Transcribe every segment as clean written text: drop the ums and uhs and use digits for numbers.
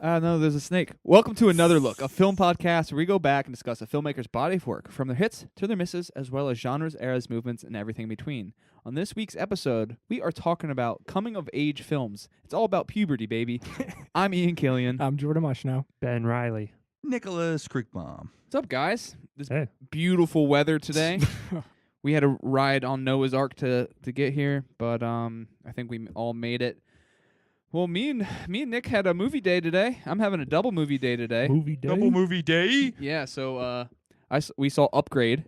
No, there's a snake. Welcome to Another Look, a film podcast where we go back and discuss a filmmaker's body of work, from their hits to their misses, as well as genres, eras, movements, and everything in between. On this week's episode, we are talking about coming-of-age films. It's all about puberty, baby. I'm Ian Killian. I'm Jordan Mushnow. Ben Riley. Nicholas Creekbaum. What's up, guys? This Hey. beautiful weather today. We had a ride on Noah's Ark to get here, but I think we all made it. Well, me and Nick had a movie day today. I'm having a double movie day today. Movie day. Double movie day. Yeah, so we saw Upgrade.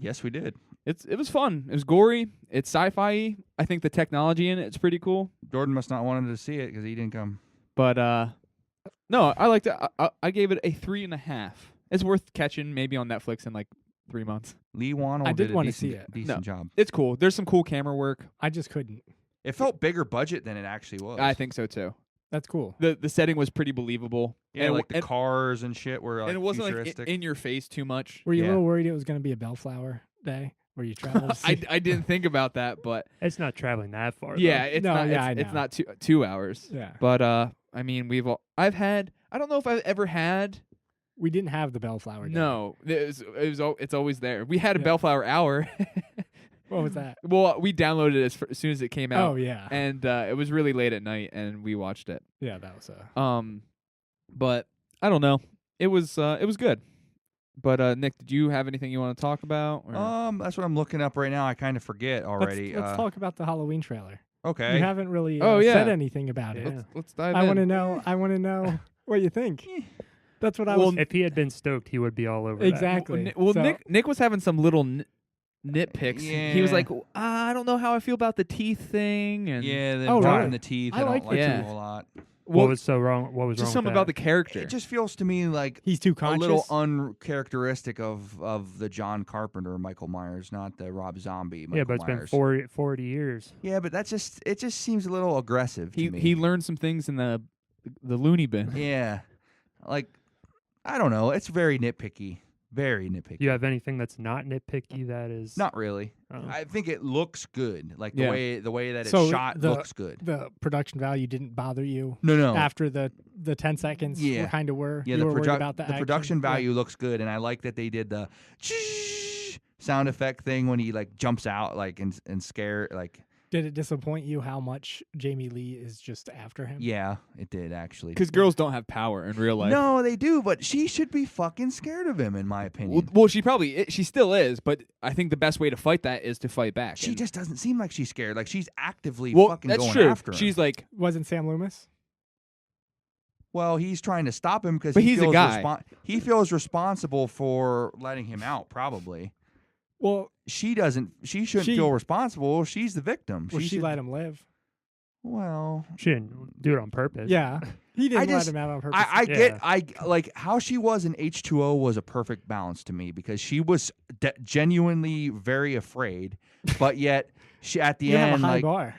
Yes, we did. It was fun. It was gory. It's sci-fi. I think the technology in it's pretty cool. Jordan must not wanted to see it because he didn't come. But no, I liked it. I gave it a 3.5. It's worth catching maybe on Netflix in like 3 months. Lee Wannell I did did a want to see decent, it. decent job. It's cool. There's some cool camera work. I just couldn't. It felt bigger budget than it actually was. I think so too. That's cool. The setting was pretty believable. Yeah, and like the cars and shit were like and it wasn't futuristic. like in your face too much. Were you a Yeah. little worried it was going to be a Bellflower day where you travel to see? I didn't think about that, but It's not traveling that far. yeah, though. it's No, not. yeah, I it's know. not 2 hours. Yeah. But I mean, I've had. I don't know if I've ever had. We didn't have the Bellflower day. No, it's always there. We had a Yeah. Bellflower hour. What was that? Well, we downloaded it as soon as it came out. Oh, yeah. And it was really late at night, and we watched it. Yeah, that was a... But I don't know. It was good. But Nick, did you have anything you want to talk about? Or? That's what I'm looking up right now. I kind of forget already. Let's talk about the Halloween trailer. Okay. You haven't really Oh, yeah. said anything about it. Yeah. Let's dive I in. want to know. I want to know what you think. That's what I Well, was... If he had been stoked, he would be all over Exactly. Well, So- Nick was having some little nitpicks. He was Yeah. like, I don't know how I feel about the teeth thing. And Yeah, the Oh, dropping really? the teeth. I I like don't like the it teeth. a whole lot. that. well, What was so wrong? What was just wrong something with about that? the character. It just feels to me like He's too a conscious. little uncharacteristic of the John Carpenter Michael Myers, not the Rob Zombie Michael Yeah, but it's Myers. been 40 years. Yeah, but it just seems a little aggressive to me. he learned some things in the loony bin. Yeah. Like, I don't know. It's very nitpicky. Very nitpicky. You have anything that's not nitpicky that is... Not really. Oh. I think it looks good. Like the Yeah. way that it's So shot the- looks good. The production value didn't bother you No. after the 10 seconds. Yeah. You kind of were. Yeah, you the were worried about the action. production Yeah. value looks good, and I like that they did the sound effect thing when he like jumps out like and scare like. Did it disappoint you how much Jamie Lee is just after him? Yeah, it did actually. Because girls don't have power in real life. No, they do, but she should be fucking scared of him, in my opinion. Well, she still is, but I think the best way to fight that is to fight back. She And- just doesn't seem like she's scared. Like she's actively well, fucking that's going true. after him. She's like, Wasn't Sam Loomis? Well, he's trying to stop him because But he's a guy. He feels responsible for letting him out. Probably Well, she doesn't. She shouldn't She- feel responsible. She's the victim. she should- let him live. Well, She didn't do it on purpose. Yeah. He didn't I let just- him out on purpose. I Yeah. get. I like how she was in H2O was a perfect balance to me because she was genuinely very afraid, but yet she at the you end have a high like bar.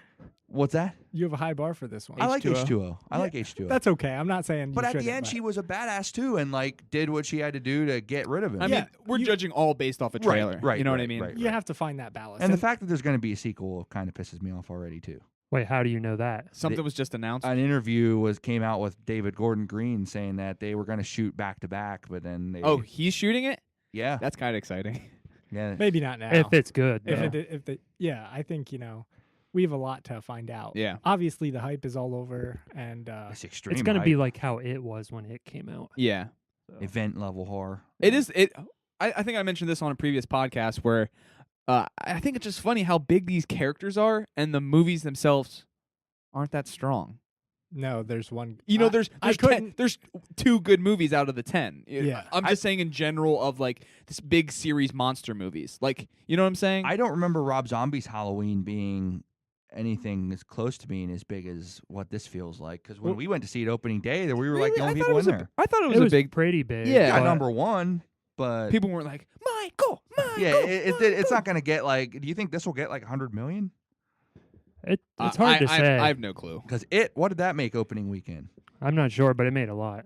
what's that? You have a high bar for this one. I like H2O. H2O. I Yeah, like H2O. That's okay. I'm not saying But you at the shouldn't, end, but- she was a badass too, and like did what she had to do to get rid of him. I Yeah, mean, we're you- judging all based off a trailer. right, You know what I right, mean? right. You have to find that balance. And the fact that there's going to be a sequel kind of pisses me off already too. Wait, how do you know that? Something was just announced. An interview came out with David Gordon Green saying that they were going to shoot back to back, but then they He's shooting it? yeah That's kind of exciting. yeah Maybe not now. If it's good. If though. I think we have a lot to find out. Yeah. Obviously, the hype is all over, and it's extreme. It's going to be hype. like how it was when it came out. Yeah. So. event level horror. It is. I think I mentioned this on a previous podcast where I think it's just funny how big these characters are and the movies themselves aren't that strong. no, there's one. There's I 10, couldn't. there's 2 good movies out of the 10. Yeah. I'm just saying in general of like this big series monster movies. Like, you know what I'm saying? I don't remember Rob Zombie's Halloween being anything as close to being as big as what this feels like. Because when Well- we went to see it opening day, we were like Really? the only I thought people it was in a- there. I thought it was It a was big. pretty big. Yeah. Not but number one, but People weren't like Michael. yeah, it's not going to get like. Do you think this will get like 100 million? It's hard to say. I have no clue. Because what did that make opening weekend? I'm not sure, but it made a lot.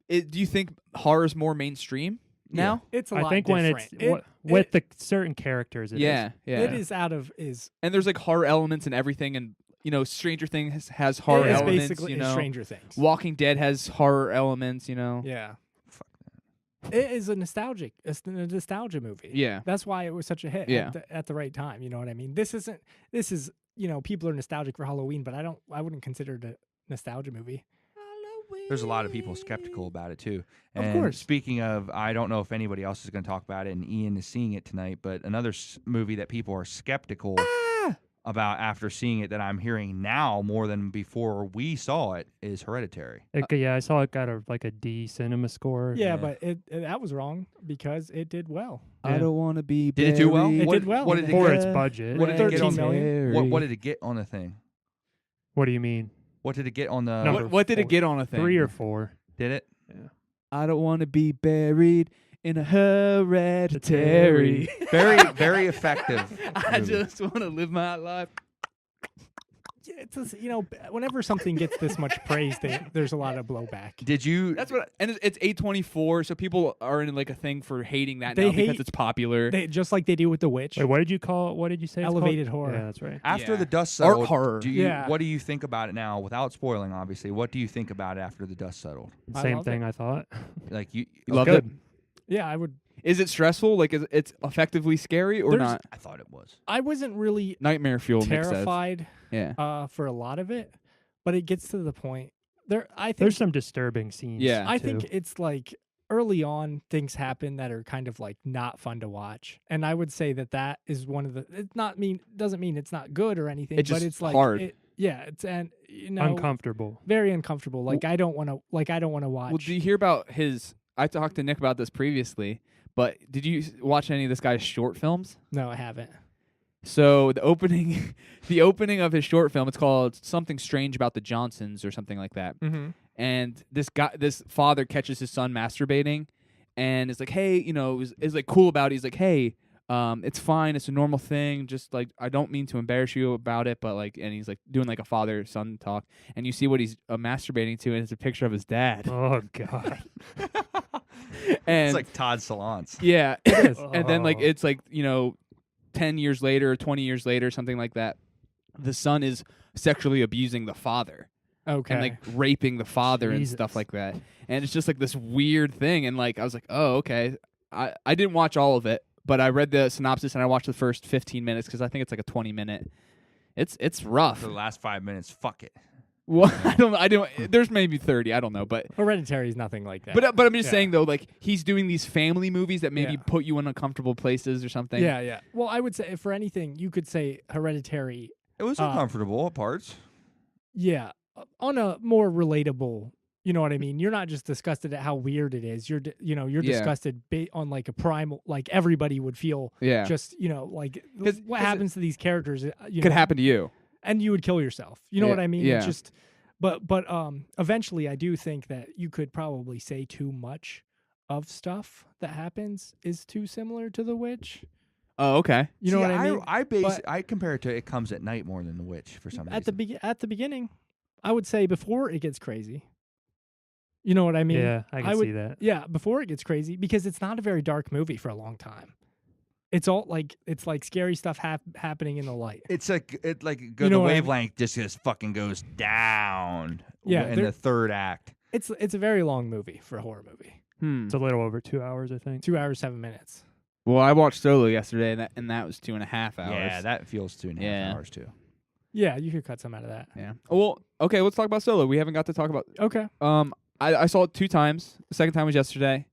Do you think horror's more mainstream now? It's a I lot think when different. it's with the certain characters, it is. Yeah. it is out of is And there's like horror elements and everything, and Stranger Things has horror It is elements. basically Stranger Things. Walking Dead has horror elements. Yeah. Fuck It is it's a nostalgia movie. Yeah. That's why it was such a hit Yeah. at the right time. You know what I mean? This is, people are nostalgic for Halloween, but I wouldn't consider it a nostalgia movie. There's a lot of people skeptical about it too. Of And course. speaking of, I don't know if anybody else is going to talk about it, and Ian is seeing it tonight, but another movie that people are skeptical about after seeing it that I'm hearing now more than before we saw it is Hereditary. I saw it got a D cinema score. Yeah, but that was wrong because it did well. I don't want to be. Did it do well? It What- did well. What did it For get? its budget. What did it get 13 on million. What did it get on the thing? What do you mean? What did it get on the? Number What did it 4. get on a thing? 3 or 4. Did it? I don't want to be buried in a hereditary. Very, very effective. I movie. just want to live my life. Yeah, it's just, whenever something gets this much praise, there's a lot of blowback. Did you? That's what, and it's 824, so people are in a thing for hating that They now because hate- it's popular. Just like they do with The Witch. Wait, what did you call it? What did you say? it's called? Elevated horror. Yeah, that's right. After Yeah. the dust Art settled, horror. Yeah. What do you think about it now, without spoiling? Obviously, what do you think about it after the dust settled? I Same love thing I thought. Like you Loved good. it. Yeah, I would. Is it stressful? Like, is it's effectively scary or There's- not? I thought it was. I wasn't really Nightmare fuel. Nick says. terrified Yeah. for a lot of it, but it gets to the point. I think There's some disturbing scenes. Yeah. I too. think it's like early on things happen that are kind of like not fun to watch, and I would say that is one of the. It's not doesn't mean it's not good or anything, It's but just it's like hard. it's uncomfortable. very uncomfortable. Like I don't want to watch. Well, do you hear about his? I talked to Nick about this previously, but did you watch any of this guy's short films? No, I haven't. So the opening, the opening of his short film, it's called Something Strange About the Johnsons or something like that. Mm-hmm. And this father catches his son masturbating, and is like, hey, is like cool about it. He's like, hey, it's fine, it's a normal thing. Just like I don't mean to embarrass you about it, but like, and he's like doing like a father-son talk, and you see what he's masturbating to, and it's a picture of his dad. Oh God. And It's like Todd Solondz. yeah, It is. and then like Oh. it's like 10 years later or 20 years later, something like that, the son is sexually abusing the father Okay. and like raping the father and Jesus. stuff like that. And it's just like this weird thing. And like I was like, oh, okay. I didn't watch all of it, but I read the synopsis and I watched the first 15 minutes because I think it's like a 20-minute. It's rough. For the last 5 minutes, fuck it. Well, I don't. There's maybe 30. I don't know, but. Hereditary is nothing like that. But I'm just Yeah. saying though, like he's doing these family movies that maybe Yeah. put you in uncomfortable places or something. yeah. Well, I would say for anything, you could say Hereditary. It was uncomfortable at parts. Yeah, on a more relatable. You know what I mean? You're not just disgusted at how weird it is. You're Yeah. disgusted on like a primal, like everybody would feel. Yeah. Just like 'Cause- what 'cause happens to these characters. Could happen to you. and you would kill yourself. You know Yeah, what I mean? yeah. It's just, but eventually, I do think that you could probably say too much of stuff that happens is too similar to The Witch. Oh, okay. You know what I mean? I compare it to It Comes at Night more than The Witch for some reason. At the beginning, I would say before it gets crazy. You know what I mean? Yeah, I can would- see that. Yeah, before it gets crazy, because it's not a very dark movie for a long time. It's all like scary stuff happening in the light. It's like You the know what I mean? wavelength just fucking goes down. Yeah, in the third act. It's a very long movie for a horror movie. Hmm. It's a little over 2 hours, I think. 2 hours 7 minutes. Well, I watched Solo yesterday, and that was 2.5 hours. Yeah, that feels 2.5 Yeah. hours too. Yeah, you could cut some out of that. Yeah. Well, okay. Let's talk about Solo. We haven't got to talk about. Okay. I saw it 2 times. The second time was yesterday,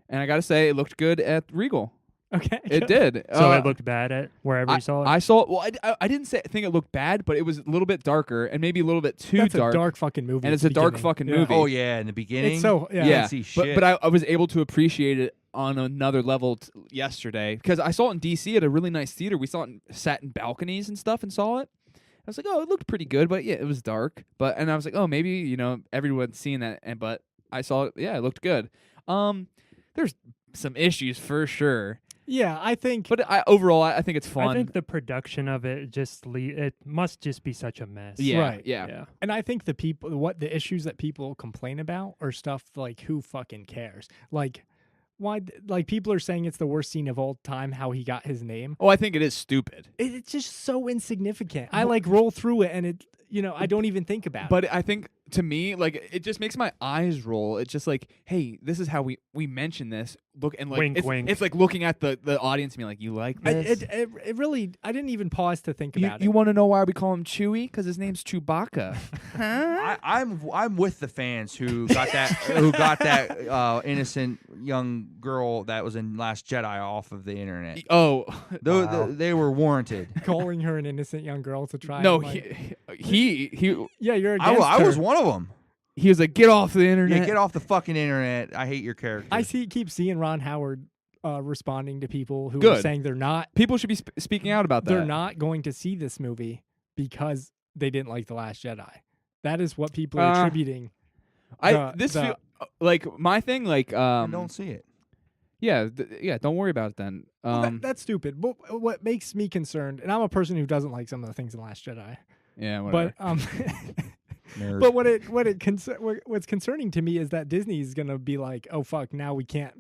and I got to say it looked good at Regal. Okay. It did. So it looked bad at wherever you saw it? I saw. Well, I didn't think it looked bad, but it was a little bit darker and maybe a little bit too That's dark. a dark fucking movie. And at it's the a dark beginning. fucking Yeah. movie. Oh yeah, in the beginning. It's so yeah. Yeah. see But shit. I was able to appreciate it on another level yesterday because I saw it in DC at a really nice theater. We sat in balconies and stuff and saw it. I was like, oh, it looked pretty good, but yeah, it was dark. And I was like, oh, maybe everyone's seeing that, but I saw it. Yeah, it looked good. There's some issues for sure, Yeah, I think. but overall, I think it's fun. I think the production of it it must just be such a mess. yeah, Right. yeah, Yeah. And I think the issues that people complain about are stuff like who fucking cares? Like like people are saying it's the worst scene of all time, how he got his name. Oh, I think it is stupid. It's just so insignificant. I like roll through it and it, I don't even think about it. But I think to me, like, it just makes my eyes roll. It's just like, hey, this is how we mention this. Look, and like Wink, wink. It's like looking at the audience and being like, you like this? It really, I didn't even pause to think about You it. want to know why we call him Chewie? Because his name's Chewbacca. Huh? I'm with the fans who got that innocent young girl that was in Last Jedi off of the internet. Oh, They were warranted. Calling her an innocent young girl to try. no, and, he yeah, you're against I her. was one of them. he was like, get off the internet. Yeah, get off the fucking internet. I hate your character. I keep seeing Ron Howard responding to people who are Good. saying they're not People should be speaking out about that. they're not going to see this movie because they didn't like The Last Jedi. That is what people are attributing. Feel like my thing, like don't see it. yeah, don't worry about it then. Well, that's stupid. But what makes me concerned, and I'm a person who doesn't like some of the things in Last Jedi, yeah, whatever. but Nerd. but what's concerning to me is that Disney's gonna be like, oh fuck, now we can't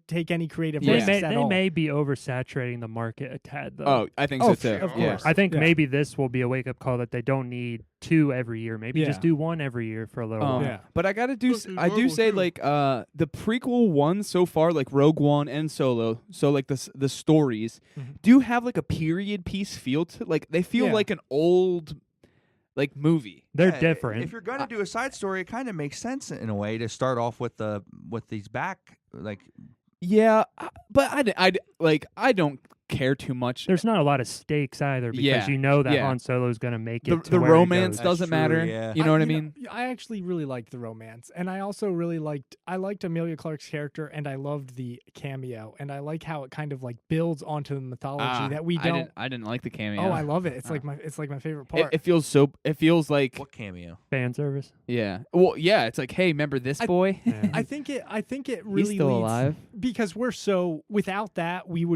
take any creative Yeah. risks They at all. may be oversaturating the market a tad, though. Oh, I think Oh, so too. of Yeah. course. I think Yeah. maybe this will be a wake-up call that they don't need 2 every year. Maybe just Yeah. do 1 every year for a little while. Yeah. But I gotta do. I do say like the prequel ones so far, like Rogue One and Solo. So like the stories Mhm. do have like a period piece feel to like they feel Yeah. like an old like movie. They're Yeah, different. If you're gonna do a side story, it kind of makes sense in a way to start off with these back like. Yeah, but I don't care too much. There's not a lot of stakes either because Yeah. you know that Yeah. Han Solo's going to make it to The where he romance goes. doesn't That's true, matter. yeah. You know what I mean? I actually really liked the romance, and I also really liked Emilia Clarke's character, and I loved the cameo, and I like how it kind of like builds onto the mythology that we don't. I didn't like the cameo. Oh, I love it. It's Ah. like my favorite part. It feels so. It feels like What cameo? Fan service. yeah. Well, yeah. It's like, hey, remember this boy? Yeah. I think it really He's still leads, alive. because we're so without that there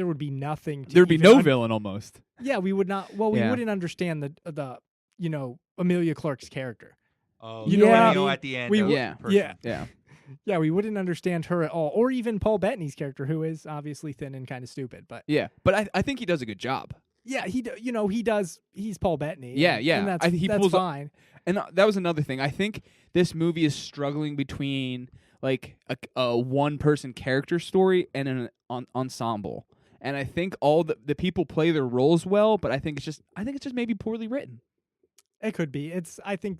would be nothing. To There'd be even no villain almost. Yeah, we would not. Well, we Yeah. wouldn't understand the Emilia Clarke's character. Oh, You know what I cameo mean? at the end. We of would- Yeah. person. Yeah, Yeah. yeah, we wouldn't understand her at all, or even Paul Bettany's character, who is obviously thin and kind of stupid. But Yeah. But I think he does a good job. yeah, he does. He's Paul Bettany. Yeah, and, yeah. and I think he that's pulls up- fine. And that was another thing. I think this movie is struggling between like a one person character story and an ensemble. And I think all the people play their roles well, but I think it's just maybe poorly written. It could be. I think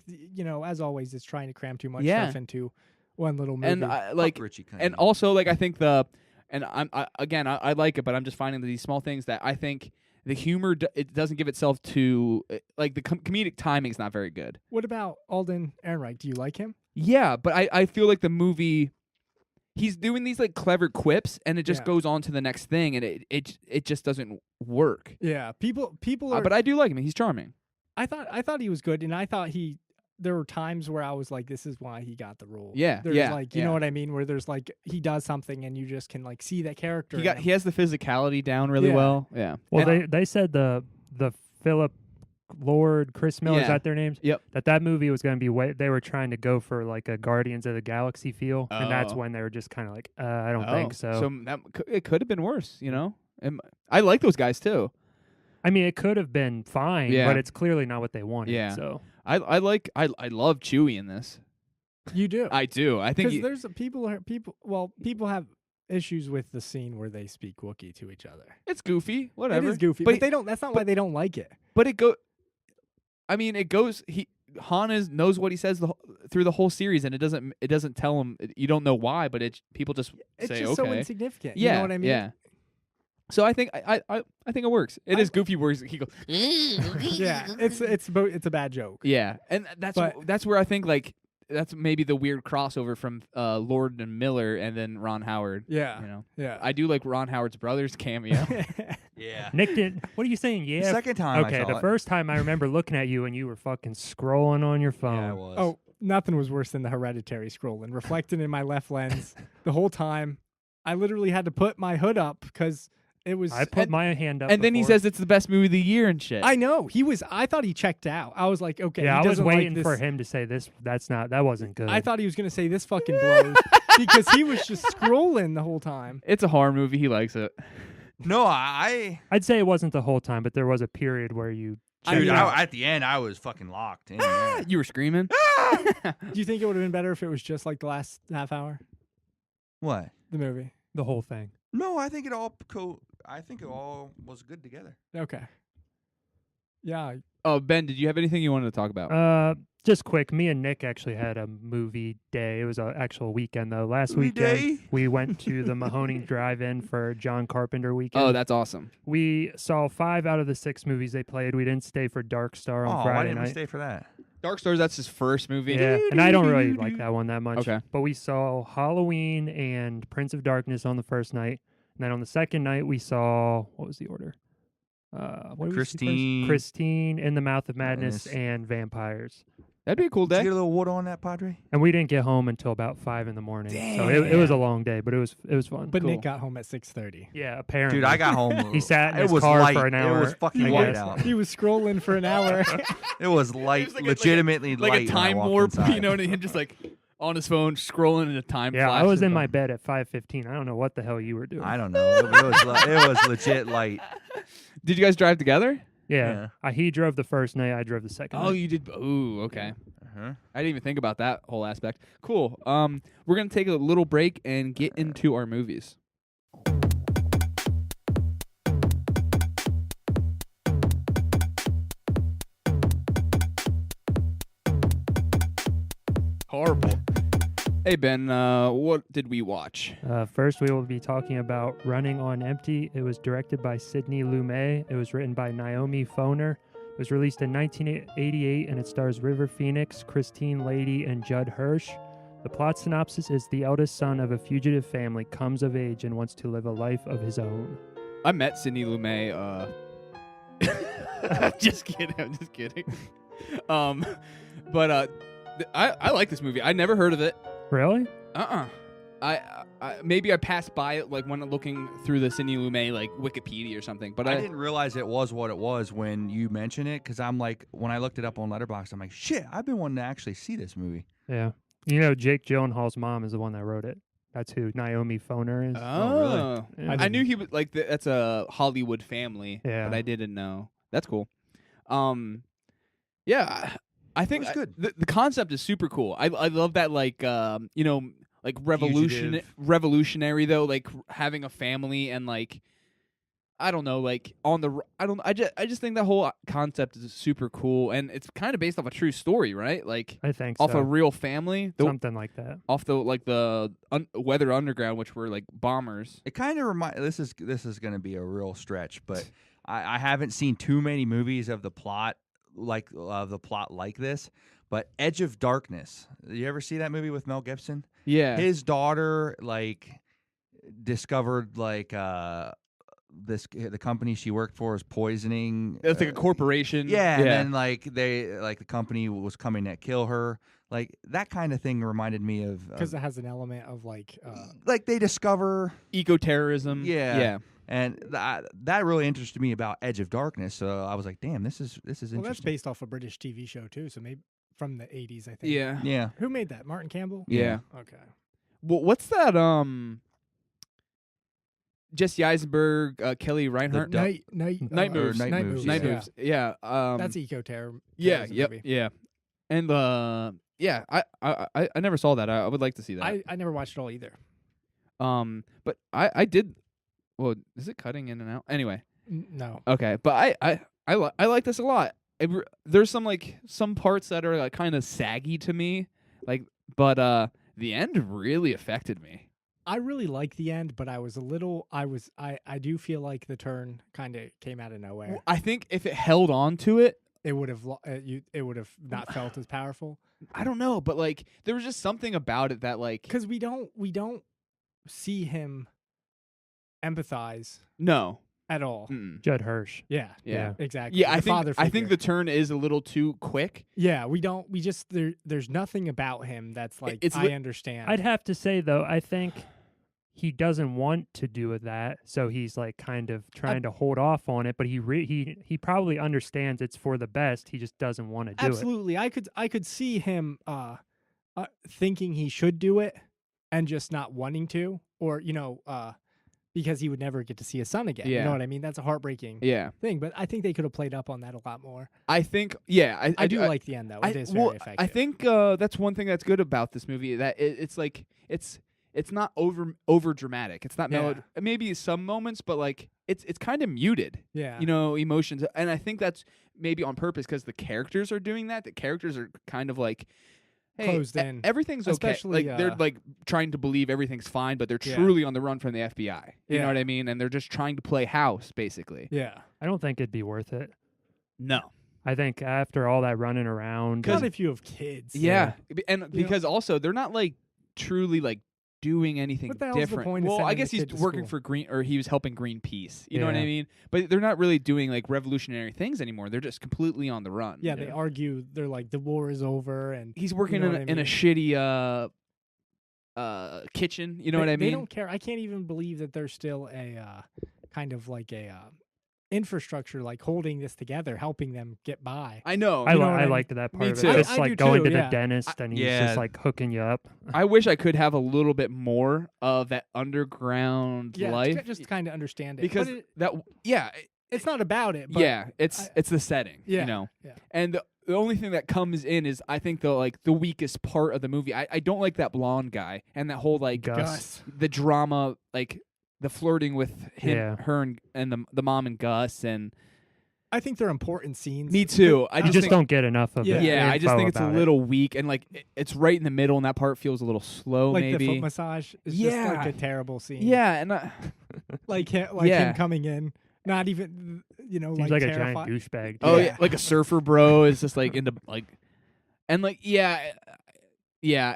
as always, it's trying to cram too much Yeah. stuff into one little movie. And I, like Fuck Richie and Cunningham. also like I think I like it, but I'm just finding these small things that I think the humor it doesn't give itself to like the comedic timing is not very good. What about Alden Ehrenreich? Do you like him? Yeah, but I feel like the movie he's doing these like clever quips and it just Yeah. goes on to the next thing and it just doesn't work. Yeah, people are. But I do like him. He's charming. I thought he was good, and I thought there were times where I was like, this is why he got the role. Yeah, There's yeah, like, you yeah. know what I mean? Where there's like, he does something and you just can like see that character. He has the physicality down really Yeah. well. Yeah. Well, And- they said the Philip Lord, Chris Miller, is Yeah. that their names? Yep. That movie was going to be they were trying to go for like a Guardians of the Galaxy feel, and that's Oh. when they were just kind of like, I don't think so. So it could have been worse, you know? I like those guys too. I mean, it could have been fine, Yeah. but it's clearly not what they wanted. Yeah. So I love Chewie in this. You do. I do. I think Because people have issues with the scene where they speak Wookiee to each other. it's goofy, whatever. It is goofy, But but they don't. That's not why they don't like it. But it goes. Han knows what he says through the whole series, and it doesn't tell him. You don't know why, but people just It's say just okay. so insignificant. Yeah, You know what I mean? yeah. So I think I think it works. It is goofy where he goes. Yeah. It's a bad joke. Yeah, and But- that's where I think like that's maybe the weird crossover from Lord and Miller and then Ron Howard. Yeah. You know, Yeah. I do like Ron Howard's brother's cameo. Yeah. Nick did. What are you saying? The Yeah. second time Okay. I saw The it. first time I remember looking at you and you were fucking scrolling on your phone. Yeah, it was. Oh, nothing was worse than the Hereditary scrolling, reflecting in my left lens the whole time. I literally had to put my hood up because it was. I put my hand up. And then he before. says it's the best movie of the year and shit. I know he was. I thought he checked out. I was like, okay. Yeah, he I was doesn't like waiting this. for him to say this. That wasn't good. I thought he was gonna say this fucking blows. because he was just scrolling the whole time. It's a horror movie. He likes it. No, I'd say it wasn't the whole time, but there was a period where you. dude, at the end, I was fucking locked in. there. You were screaming. Do you think it would have been better if it was just like the last half hour? What? The movie. The whole thing. No, I think it all was good together. Okay. Yeah. Oh, Ben, did you have anything you wanted to talk about? Just quick. Me and Nick actually had a movie day. It was an actual weekend though. Last Movie weekend day? we went to the Mahoning Drive-In for John Carpenter weekend. Oh, that's awesome. We saw 5 out of the 6 movies they played. We didn't stay for Dark Star on Why Friday didn't we night. stay for that? Dark Stars, that's his first movie. Yeah, and I don't really like that one that much. Okay. But we saw Halloween and Prince of Darkness on the first night. And then on the second night, we saw, what was the order? What did we see Christine. first? Christine, In the Mouth of Madness, Madness. and Vampires. That'd be a cool Did you day. get a little water on that, Padre? And we didn't get home until about 5 in the morning. So it was a long day, but it was fun. But Cool. Nick got home at 6:30. Yeah, apparently. Dude, I got home. He sat in it his was car light. for an hour. It was fucking I light guess. out. He was scrolling for an hour. It was light, It was like legitimately like light. a when I time walked warp, inside. you know, and him just like on his phone scrolling in a time Yeah, flash. I was in my bed at 5:15. I don't know what the hell you were doing. I don't know. It was legit light. Did you guys drive together? Yeah. He drove the first night. I drove the second Oh, night. you did. Ooh, okay. Uh-huh. I didn't even think about that whole aspect. Cool. We're gonna take a little break and get into our movies. Horrible. Hey Ben, what did we watch? First, we will be talking about Running on Empty. It was directed by Sidney Lumet. It was written by Naomi Foner. It was released in 1988, and it stars River Phoenix, Christine Lady, and Judd Hirsch. The plot synopsis is the eldest son of a fugitive family comes of age and wants to live a life of his own. I met Sidney Lumet. I'm just kidding. But I like this movie. I never heard of it. Really? I maybe I passed by it like when looking through the Sidney Lumet like Wikipedia or something. But I didn't realize it was what it was when you mentioned it, because I'm like, when I looked it up on Letterboxd, I'm like, shit, I've been wanting to actually see this movie. Yeah. You know, Jake Gyllenhaal's mom is the one that wrote it. That's who Naomi Foner is. Oh, Yeah. I knew he was like that's a Hollywood family. Yeah. But I didn't know. That's cool. Yeah, I think That's good. The concept is super cool. I love that like you know, like Fugitive. revolutionary though, like having a family and like I don't know, like I just think that whole concept is super cool, and it's kind of based off a true story, right? Like I think off so. a real family, Something like that. off the like the Weather Underground, which were like bombers. It kind of this is going to be a real stretch, but I haven't seen too many movies of the plot like this. But Edge of Darkness. You ever see that movie with Mel Gibson? Yeah, His daughter like discovered like the company she worked for is poisoning. it's like a corporation. Yeah, and then like the company was coming to kill her. Like that kind of thing reminded me of Because it has an element of like they discover eco-terrorism. Yeah. And that really interested me about Edge of Darkness. So I was like, damn, this is well, that's interesting. based off a British TV show too, so maybe from the 80s, I think. Yeah. Yeah. Who made that? Martin Campbell? Yeah. Okay. Well, what's that? Jesse Eisenberg, Kelly Reinhardt. Night Moves. Night Moves, Night yeah. Moves. Yeah. That's eco-terror. Yeah. terrorism Yep. movie. Yeah. And yeah, I never saw that. I would like to see that. I never watched it all either. But I did. Well, is it cutting in and out? Anyway. No. Okay, but I like this a lot. There's some parts that are like kind of saggy to me, like, but the end really affected me. I really like the end, but I was a little. I do feel like the turn kind of came out of nowhere. I think if it held on to it, It would have. It would have not felt as powerful. I don't know, but like there was just something about it that like Because we don't see him empathize no. at all. Mm-mm. Judd Hirsch. Yeah. Yeah. Exactly. Yeah, The father I think figure. the turn is a little too quick. Yeah, we don't. We just there's nothing about him that's like It's I understand. I'd have to say though, I think he doesn't want to do that, so he's like kind of trying to hold off on it. But he probably understands it's for the best. He just doesn't want to do it. Absolutely, I could see him thinking he should do it, and just not wanting to, or because he would never get to see his son again. Yeah. You know what I mean? That's a heartbreaking Yeah. thing. But I think they could have played up on that a lot more. I think, yeah. I do like the end, though. It is very effective. I think that's one thing that's good about this movie, that it's like, it's not over dramatic. It's not maybe some moments, but like it's kind of muted. Yeah. Emotions. And I think that's maybe on purpose, because the characters are doing that. The characters are kind of like, hey, closed in. Everything's okay. Especially, Like they're like trying to believe everything's fine, but they're truly on the run from the FBI. You know what I mean? And they're just trying to play house, basically. Yeah. I don't think it'd be worth it. No. I think after all that running around, Not if you have kids. Yeah. And because also they're not like truly like doing anything What the hell's the different. point of Well, I sending guess the he's kid to working school? for or he was helping Greenpeace. You know what I Yeah. mean? But they're not really doing like revolutionary things anymore. They're just completely on the run. Yeah, they argue. They're like, the war is over, and He's working know in what I in a mean? shitty kitchen. You know what I They mean? don't care. I can't even believe that there's still a kind of like a infrastructure like holding this together, helping them get by. I know. I You know what I mean? liked that part Me of too. it. Just I like do going too, to the yeah. dentist and he's Yeah. just like hooking you up. I wish I could have a little bit more of that underground Yeah, life, just kind of understand it. because But it's not about it. But it's the setting. Yeah. And the only thing that comes in is, I think, the weakest part of the movie. I don't like that blonde guy and that whole like Gus. the drama, like the flirting with him, Yeah. her, and the mom and Gus. And I think they're important scenes. me too. I You just just think, don't get enough of it. Yeah, I just info think it's a about it. little weak, and like it's right in the middle, and that part feels a little slow. Like maybe the foot massage is just Yeah. like a terrible scene. Yeah, and like him Yeah. coming in, not even Seems like a giant terrified. douchebag. oh dude. yeah, like a surfer bro is just like into like, and like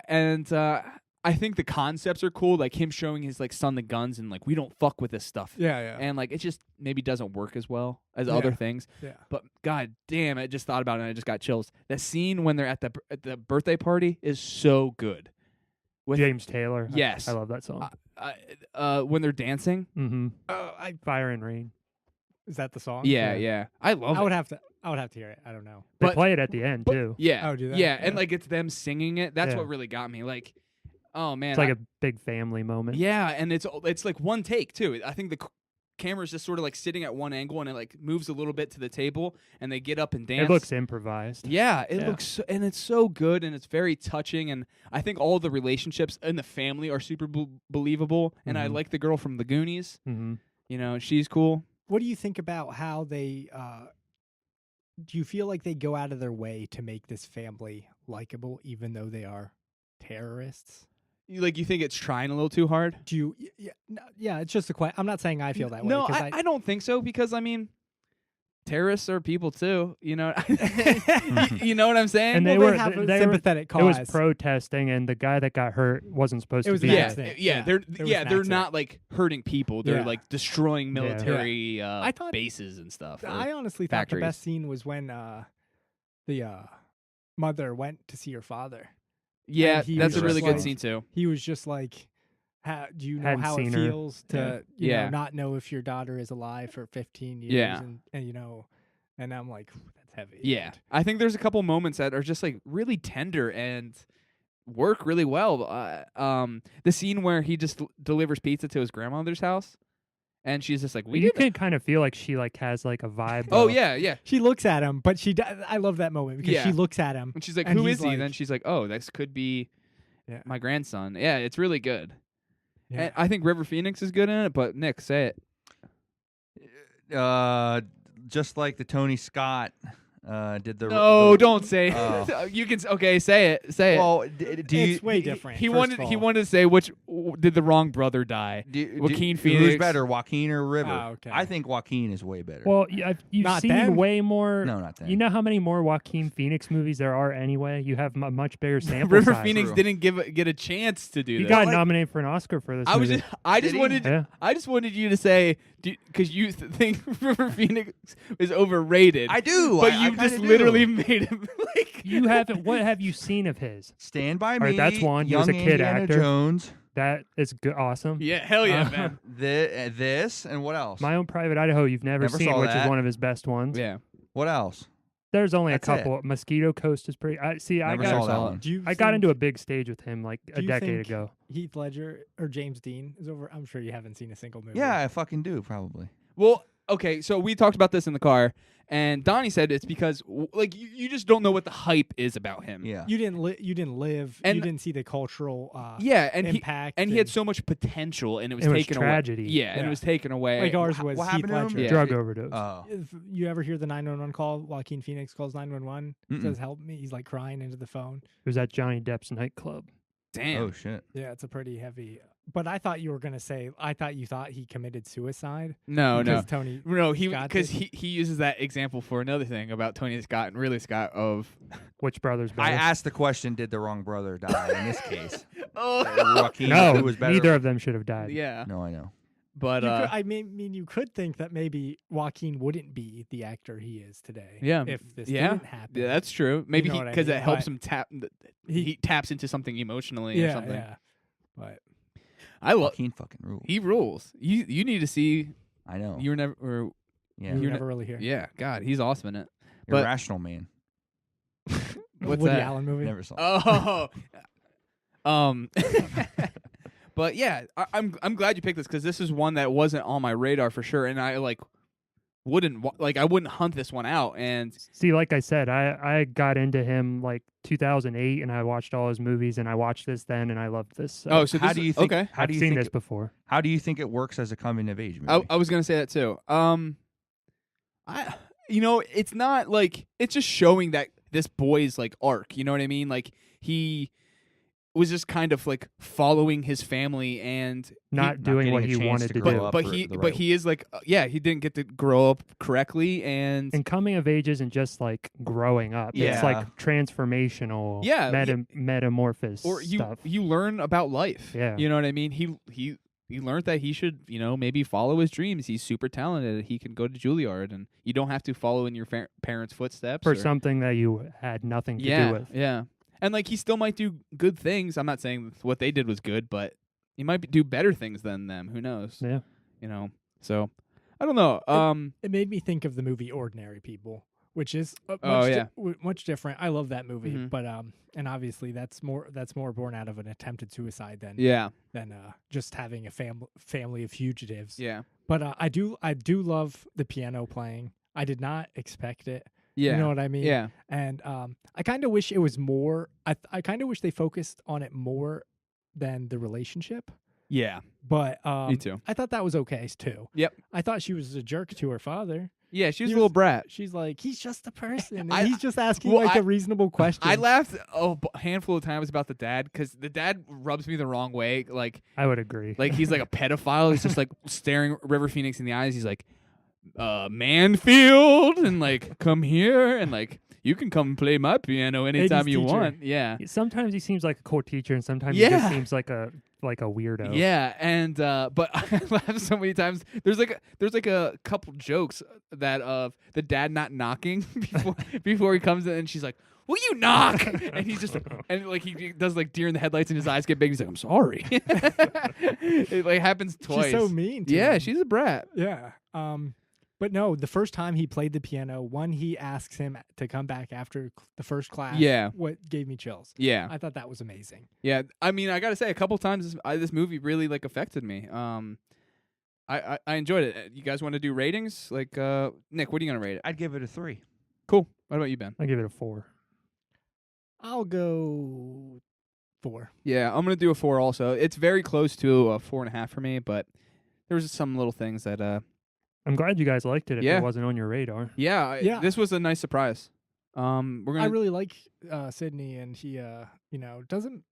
and I think the concepts are cool, like him showing his like son the guns, and like, we don't fuck with this stuff. Yeah. And like it just maybe doesn't work as well as Yeah. other things. Yeah. But god damn, I just thought about it and I just got chills. The scene when they're at the birthday party is so good. With James Taylor. Yes. I love that song. when they're dancing. Mm-hmm. I Fire and Rain. Is that the song? Yeah. I love I it. would have to hear it. I don't know. They But- play it at the end too. Yeah. Oh, do they? Yeah, and Yeah. like it's them singing it. That's Yeah. what really got me. Like, oh man. It's like a big family moment. yeah, and it's like one take too. I think the camera's just sort of like sitting at one angle, and it like moves a little bit to the table, and they get up and dance. It looks improvised. Yeah, it Yeah. looks and it's so good, and it's very touching, and I think all the relationships in the family are super believable, and I Mhm. like the girl from the Goonies. Mm-hmm. She's cool. What do you think about how they? Do you feel like they go out of their way to make this family likable, even though they are terrorists? You think it's trying a little too hard? Do you? Yeah. It's just a question. I'm not saying I feel that way. No, 'cause I don't think so, because I mean, terrorists are people too. You know, you know what I'm saying? And well, they they were- have a they were- sympathetic It was cause. protesting, and the guy that got hurt wasn't supposed It to was be an there. accident. Yeah, It was an they're accident. not like hurting people. They're Yeah. like destroying military I thought- bases and stuff. I honestly thought the best scene was when the mother went to see her father. Yeah, and he that's was a really just good like- scene too. He was just like, do you know Hadn't how it seen her. feels to Yeah. not know if your daughter is alive for 15 years? Yeah. And I'm like, that's heavy. Yeah, I think there's a couple moments that are just like really tender and work really well. The scene where he just delivers pizza to his grandmother's house, and she's just like, "We You did that." can kind of feel like she like has like a vibe. Oh though. yeah. She looks at him, but I love that moment because Yeah. she looks at him. And she's like, And "Who he's is he?" like- Then she's like, "Oh, this could be Yeah. my grandson." Yeah, it's really good. Yeah. And I think River Phoenix is good in it, but Nick, say it. Just like the Tony Scott did the. No, the- don't say it. Oh. You can. Okay, say it. Say it. Well, do you? It's way different. He first wanted. of He all. wanted to say did the wrong brother die? Joaquin Who's Phoenix. better, Joaquin or River? Oh, okay. I think Joaquin is way better. Well, you've Not seen them. way more. no, not that. You know how many more Joaquin Phoenix movies there are anyway? You have a much bigger sample River size. Phoenix True. didn't get a chance to do He that. got nominated for an Oscar for this I was. movie. I just Did he? wanted. Yeah. I just wanted you to say because you think River Phoenix is overrated. I do, but I you kinda just do. literally made him like. You haven't. What have you seen of his? Stand by All Me. right, that's one. He Young was a kid Indiana actor. Jones. That is good, awesome. Yeah, hell yeah, Uh, man. This and what else? My Own Private Idaho. You've never Never seen, saw which that. is one of his best ones. Yeah. What else? There's only That's a couple. Mosquito Coast is pretty. I Never got saw that one. Do you I got think into a big stage with him like a you decade think- ago. Heath Ledger or James Dean is over? I'm sure you haven't seen a single movie. Yeah, I fucking do probably. Well, okay, so we talked about this in the car, and Donnie said it's because like you just don't know what the hype is about him. Yeah. You didn't live. And- you didn't see the cultural Yeah, and impact. he had so much potential, and it was It was taken tragedy. away. Yeah, and it Yeah. was taken away. like ours Wha- was what Heath happened to him? Ledger. Yeah. Drug overdose. Oh. If you ever hear the 911 call, Joaquin Phoenix calls 911, Mm-mm. says help me. He's like crying into the phone. It was at Johnny Depp's nightclub. Damn. Oh shit. Yeah, it's a pretty heavy. But I thought you were gonna say. I thought you thought he committed suicide. No, because Tony. No, Scott because did. he uses that example for another thing about Tony Scott and Ridley Scott of Which brother's I better? asked the question, did the wrong brother die in this case? oh Joaquin, No, who was better? neither of them should have died. yeah, No, I know. but You could, I mean, you could think that maybe Joaquin wouldn't be the actor he is today. Yeah. If this yeah, didn't happen. yeah, that's true. Maybe know what I because mean, it helps but him tap. he- He taps into something emotionally or yeah, something. yeah. But I love. Joaquin fucking rules. He rules. You need to see. I know. You were never. Or, Yeah. you You're were never really here. yeah, God, he's awesome in it. but- Irrational Man. What's Woody that? Allen movie. Never saw. Oh, but yeah, I'm glad you picked this because this is one that wasn't on my radar for sure, and I wouldn't hunt this one out. And See, like I said, I got into him like 2008, and I watched all his movies, and I watched this then, and I loved this. So so how this do is- you think? Okay, How I've do you seen think? this before. How do you think it works as a coming of age movie? I was gonna say that too. It's not like it's just showing that this boy's like arc. You know what I mean? Like he was just kind of like following his family and Not doing getting what a he chance wanted to to grow do. up. but for he the but right he is like he didn't get to grow up correctly and And coming of age isn't just like growing up. Yeah. It's like transformational, Yeah, metamorphosis or stuff. you learn about life. Yeah. You know what I mean? He learned that he should, maybe follow his dreams. He's super talented. He can go to Juilliard, and you don't have to follow in your parents' footsteps. For or- something that you had nothing to yeah, do with. yeah. And like he still might do good things. I'm not saying what they did was good, but he might do better things than them. Who knows? Yeah. So I don't know. It made me think of the movie Ordinary People, which is much different. I love that movie, Mhm. but and obviously that's more born out of an attempted suicide than Yeah, just having a family of fugitives. yeah, But I do love the piano playing. I did not expect it. yeah. You know what I mean? Yeah, And I kind of wish it was more. I kind of wish they focused on it more than the relationship. yeah. But Me too. I thought that was okay too. Yep. I thought she was a jerk to her father. Yeah, she was He a little was- brat. She's like, he's just a person. And I- he's just asking well, a reasonable question. I laughed a handful of times about the dad because the dad rubs me the wrong way. Like I would agree. he's like a pedophile. He's just like staring River Phoenix in the eyes. He's like, Manfield, and like, come here, and like, you can come play my piano anytime 80s you teacher. want. Yeah. Sometimes he seems like a cool teacher, and sometimes he Yeah. just seems like a weirdo. Yeah, and but I laughed so many times. There's like a couple jokes that of the dad not knocking before he comes in, and she's like, "Will you knock?" And he's just and like he does like deer in the headlights, and his eyes get big. He's like, "I'm sorry." It like happens twice. She's so mean. To Yeah, him. she's a brat. Yeah. But no, the first time he played the piano, he asks him to come back after the first class. Yeah. What gave me chills. Yeah, I thought that was amazing. yeah. I mean, I gotta say, a couple times this movie really like affected me. I enjoyed it. You guys want to do ratings? Like, Nick, what are you gonna rate it? I'd give it a 3. Cool. What about you, Ben? I give it a 4. I'll go 4. Yeah, I'm gonna do a 4 also. It's very close to a 4.5 for me, but there was some little things that I'm glad you guys liked it if Yeah. it wasn't on your radar. Yeah. This was a nice surprise. We're gonna I really like Sidney, and he, doesn't.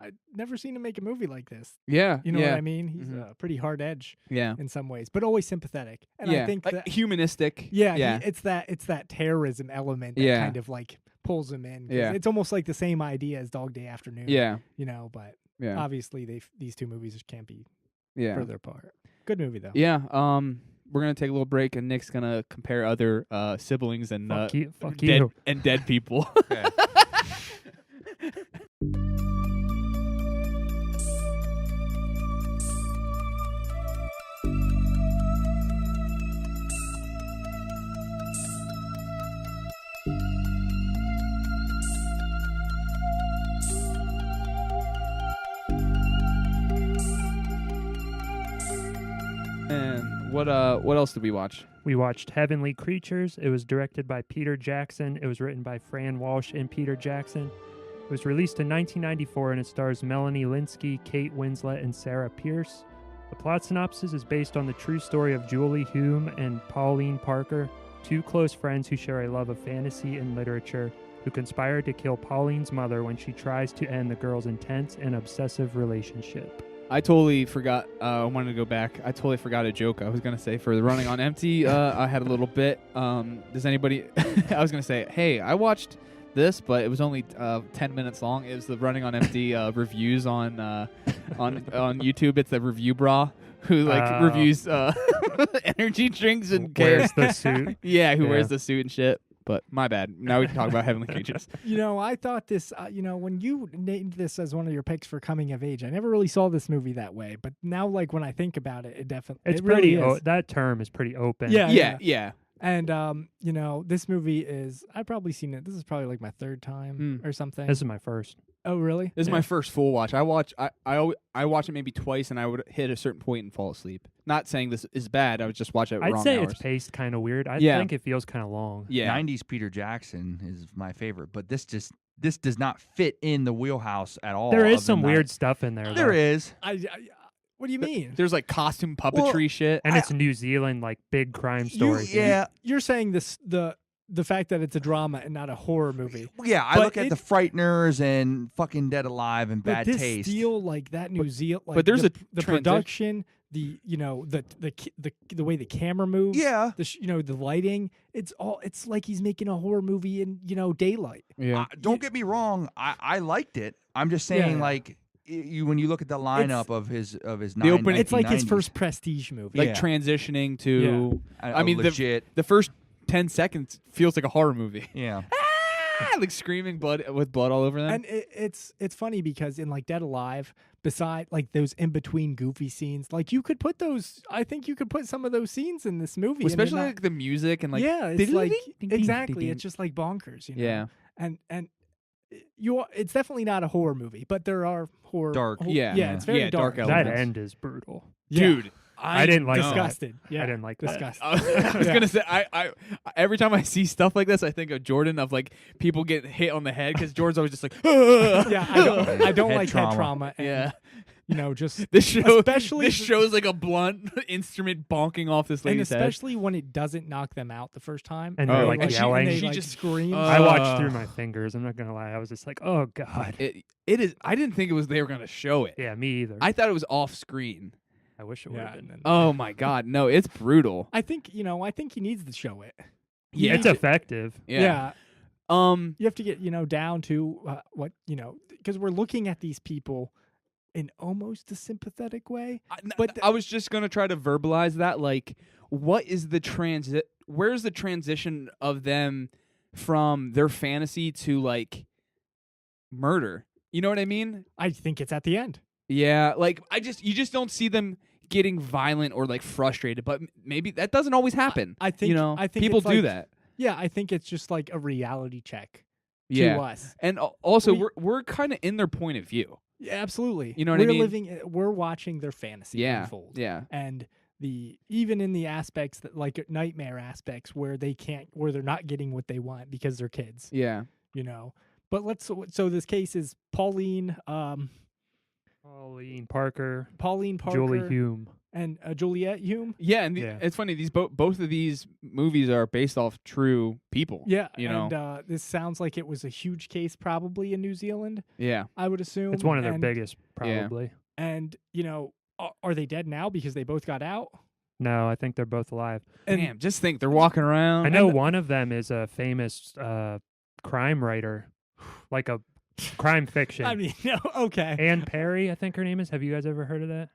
I've never seen him make a movie like this. yeah, You know yeah, what I mean? He's Mhm. pretty hard edge yeah, in some ways, but always sympathetic. And yeah. I think like that humanistic. yeah, yeah, it's that terrorism element that Yeah. kind of like pulls him in. 'Cause Yeah. it's almost like the same idea as Dog Day Afternoon. yeah, But yeah, obviously these two movies can't be yeah, further apart. Good movie though. yeah. We're gonna take a little break, and Nick's gonna compare other siblings and Fuck you. Fuck dead you. and dead people. Okay. And what else did we watch? We watched Heavenly Creatures. It was directed by Peter Jackson. It was written by Fran Walsh and Peter Jackson. It was released in 1994, and it stars Melanie Linsky, Kate Winslet, and Sarah Pierce. The plot synopsis is based on the true story of Julie Hume and Pauline Parker, two close friends who share a love of fantasy and literature, who conspire to kill Pauline's mother when she tries to end the girl's intense and obsessive relationship. I totally forgot. I wanted to go back. I totally forgot a joke I was going to say for the Running on Empty. I had a little bit. Does anybody... I was going to say, hey, I watched this, but it was only 10 minutes long. It was the Running on Empty reviews on YouTube. It's the review bra who reviews energy drinks and wears the suit. Yeah, who wears the suit and shit. But my bad. Now we can talk about Heavenly Creatures. I thought this, when you named this as one of your picks for coming of age, I never really saw this movie that way. But now, when I think about it, it definitely it's really pretty. is. That term is pretty open. Yeah. And this movie is, I've probably seen it. This is probably like my third time or something. This is my first. Oh, really? This is my first full watch. I watch it maybe twice, and I would hit a certain point and fall asleep. Not saying this is bad. I would just watch it. I'd wrong say hours. it's paced kind of weird. I Yeah. think it feels kind of long. Yeah. 90s Peter Jackson is my favorite, but this does not fit in the wheelhouse at all. There is of the some weird 90s. stuff in there. There though. is. What do you mean? There's like costume puppetry shit. And it's New Zealand, like big crime stories. You're saying the fact that it's a drama and not a horror movie. Yeah, I But look at the Frighteners and fucking Dead Alive and Bad but this Taste. deal like that New Zealand, like but there's the a production, the way the camera moves, Yeah. the lighting. It's like he's making a horror movie in daylight. Yeah. Don't get me wrong. I liked it. I'm just saying, Yeah. like, when you look at the lineup of his The opening- It's like his 1990s, first prestige movie. Like Yeah. transitioning to. I mean, legit. the first 10 seconds feels like a horror movie. Yeah. Like screaming blood with blood all over them. And it's funny because in like Dead Alive, beside like those in between goofy scenes, like you could put those. I think you could put some of those scenes in this movie, and especially they're like the music and like yeah, it's like ding, ding, exactly. ding, ding. It's just like bonkers, Yeah. And it's definitely not a horror movie, but there are horror. Dark. Yeah. yeah, it's very Yeah, dark dark. That elements. end is brutal. Yeah. Dude. I didn't like that. disgusted. Yeah, I didn't like that. disgusted. I was Yeah. gonna say I every time I see stuff like this, I think of Jordan of like people get hit on the head because Jordan's always just like Yeah, I don't Head like trauma. head trauma. And, yeah. Just This show especially this shows like a blunt instrument bonking off this and lady's head. especially when it doesn't knock them out the first time. And Oh, they're like and she- yelling. and they she like just- screams. I watched through my fingers. I'm not gonna lie. I was just like, oh god. It is. I didn't think it was they were gonna show it. Yeah, me either. I thought it was off screen. I wish it would have Yeah, been. Oh my god, no, it's brutal. I think he needs to show it. Yeah. It's effective. Yeah. You have to get down to what because we're looking at these people in almost a sympathetic way. But I was just gonna try to verbalize that. Like, what is the transit? Where's the transition of them from their fantasy to like murder? You know what I mean? I think it's at the end. Yeah. Like, you just don't see them getting violent or like frustrated. But maybe that doesn't always happen. I think I think people it's do like- that. Yeah, I think it's just like a reality check Yeah. to us. And also, We- we're kind of in their point of view. Yeah, absolutely. You know what I mean? We're watching their fantasy Yeah. unfold. Yeah. And even in the aspects that like nightmare aspects where they're not getting what they want because they're kids, Yeah. But so this case is Pauline Parker, Parker, Julie Hume. and Juliette Hume. Yeah, and Yeah. it's funny. These both of these movies are based off true people. Yeah, and this sounds like it was a huge case probably in New Zealand, yeah, I would assume. It's one of their and, biggest, probably. And are they dead now because they both got out? No, I think they're both alive. And damn. Just think they're walking around. I know one of them is a famous crime writer, like a crime fiction. I mean, okay. Anne Perry, I think her name is. Have you guys ever heard of that?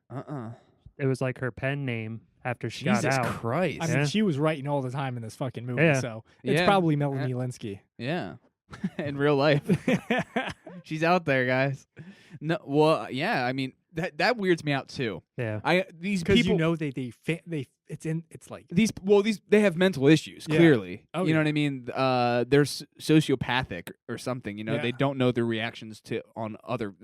It was like her pen name after she Jesus got out. Christ. I mean, Yeah. she was writing all the time in this fucking movie, Yeah. so it's Yeah. probably Melanie Linsky. Yeah. In real life, she's out there, guys. No, well, yeah. I mean, that weirds me out too. Yeah. Because These people, it's like they have mental issues. Yeah. Clearly, Oh, you know yeah. what I mean. They're sociopathic or something. Yeah. They don't know their reactions on other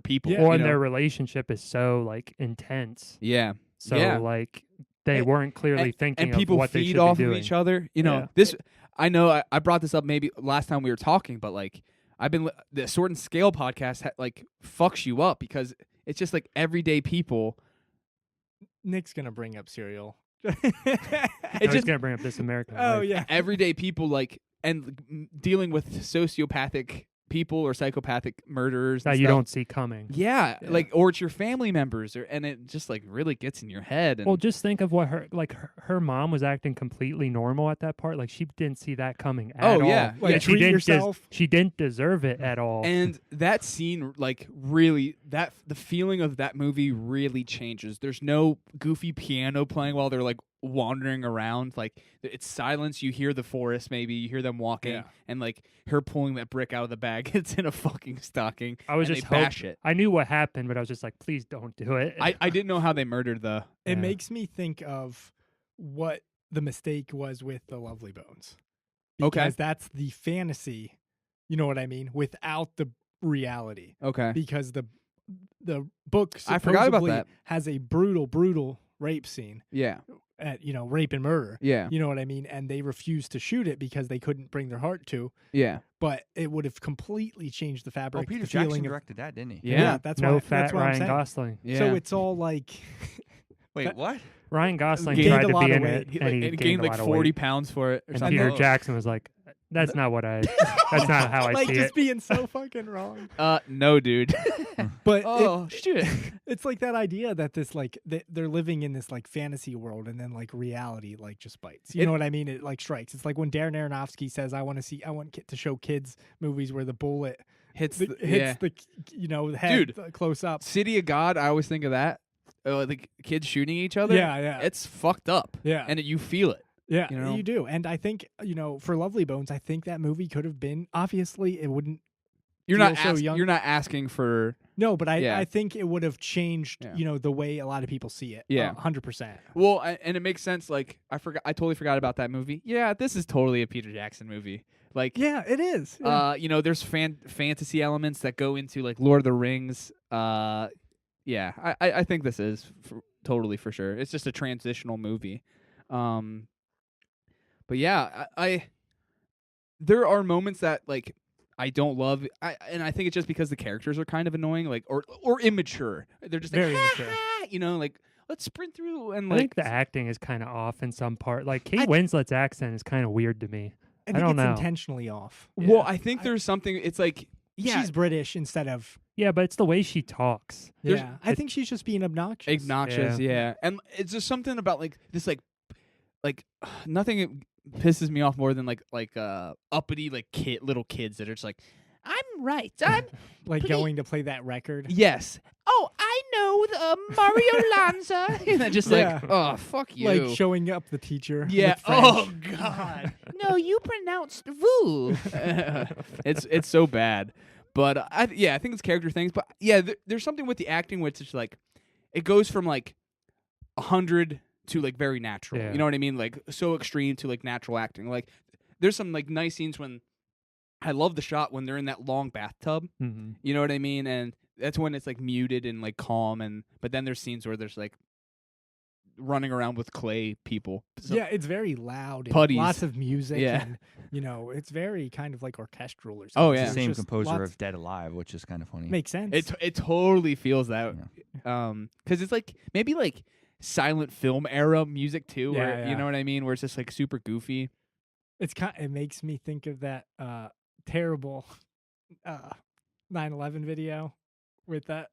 people. Yeah. Or you and know? their relationship is so like intense. Yeah. So Yeah. like they And- weren't clearly thinking and people of what they feed should off be of doing. each other. You know, Yeah. this. I know I brought this up maybe last time we were talking, but like the Sword and Scale podcast like fucks you up because it's just like everyday people. Nick's gonna bring up cereal. I was gonna bring up This American Oh Life. yeah. Everyday people like and dealing with sociopathic people or psychopathic murderers That and you stuff. don't see coming. Yeah, Yeah. like or it's your family members, and it just like really gets in your head. And Well, just think of what her mom was acting completely normal at that part. Like she didn't see that coming at all. Oh, yeah. Like, And treat yourself. She didn't deserve it at all. And that scene, like, really, the feeling of that movie really changes. There's no goofy piano playing while they're like wandering around. Like, it's silence. You hear the forest, maybe you hear them walking, Yeah. and like her pulling that brick out of the bag. It's in a fucking stocking. I was and just they bash it. I knew what happened, but I was just like, please don't do it. I didn't know how they murdered the. It Yeah. makes me think of what the mistake was with the Lovely Bones. Okay. Because that's the fantasy, you know what I mean, without the reality. Okay. Because the book I forgot about supposedly that. has a brutal rape scene Yeah. at rape and murder. Yeah. You know what I mean? And they refused to shoot it because they couldn't bring their heart to. Yeah. But it would have completely changed the Oh, fabric. Peter the Jackson feeling of, directed that, didn't he? Yeah. that's no why, fat that's what I'm Ryan saying. Gosling. Yeah. So it's all like Wait, what? Ryan Gosling Gained tried a to lot be of in weight. it, He, and he gained gained like a lot of 40 weight. pounds for it or And something. Peter Oh. Jackson was like, "That's not what I. That's not how I like see just it." being so fucking wrong. No, dude. But Oh shit. it's like that idea that this like they're living in this like fantasy world and then like reality like just bites. You know what I mean? It like strikes. It's like when Darren Aronofsky says, "I want to show kids movies where the bullet Hits hits yeah. the head Dude. close up." City of God, I always think of that. The kids shooting each other. Yeah. It's fucked up. Yeah. And you feel it. Yeah, you know? you do. And I think, for Lovely Bones, I think that movie could have been, obviously it wouldn't. You're feel not so young. you're not asking for No, but Yeah. I think it would have changed, Yeah. the way a lot of people see it. Yeah. 100%. well, and it makes sense. Like I totally forgot about that movie. Yeah, this is totally a Peter Jackson movie. Like Yeah, it is. Yeah. there's fantasy elements that go into like Lord of the Rings. Yeah, I think this is totally for sure. It's just a transitional movie. But yeah, I there are moments that like I don't love. And I think it's just because the characters are kind of annoying, like or immature. They're just Very like, immature. like let's sprint through and I like think the acting is kind of off in some part. Like Kate Winslet's accent is kind of weird to me. I I think don't it's know. intentionally off. Well, I think there's something. It's like She's British instead of. Yeah, but it's the way she talks. There's- Yeah. I think she's just being obnoxious. obnoxious, yeah. And it's just something about like this, like nothing pisses me off more than like uppity like little kids that are just like, I'm right, I'm Like pretty- going to play that record. yes. Oh, I know the Mario Lanza. And they're just Yeah. like, oh, fuck you. Like showing up the teacher. yeah. with French. Oh God. no, you pronounced "vous." It's so bad. But I think it's character things. But yeah, there's something with the acting which is like, it goes from like 100 to like very natural. Yeah. You know what I mean? Like so extreme to like natural acting. Like there's some like nice scenes when I love the shot when they're in that long bathtub. Mm-hmm. You know what I mean? And that's when it's like muted and like calm. But then there's scenes where there's like running around with clay people. So- Yeah, it's very loud. And Putties. lots of music. Yeah. And, it's very kind of like orchestral or something. Oh, It's yeah. the It's same just composer lots- of Dead Alive, which is kind of funny. Makes sense. It totally feels that. Because it's like maybe like silent film era music too. Yeah, where, yeah. You know what I mean? Where it's just like super goofy. It makes me think of that terrible 9/11 video with that.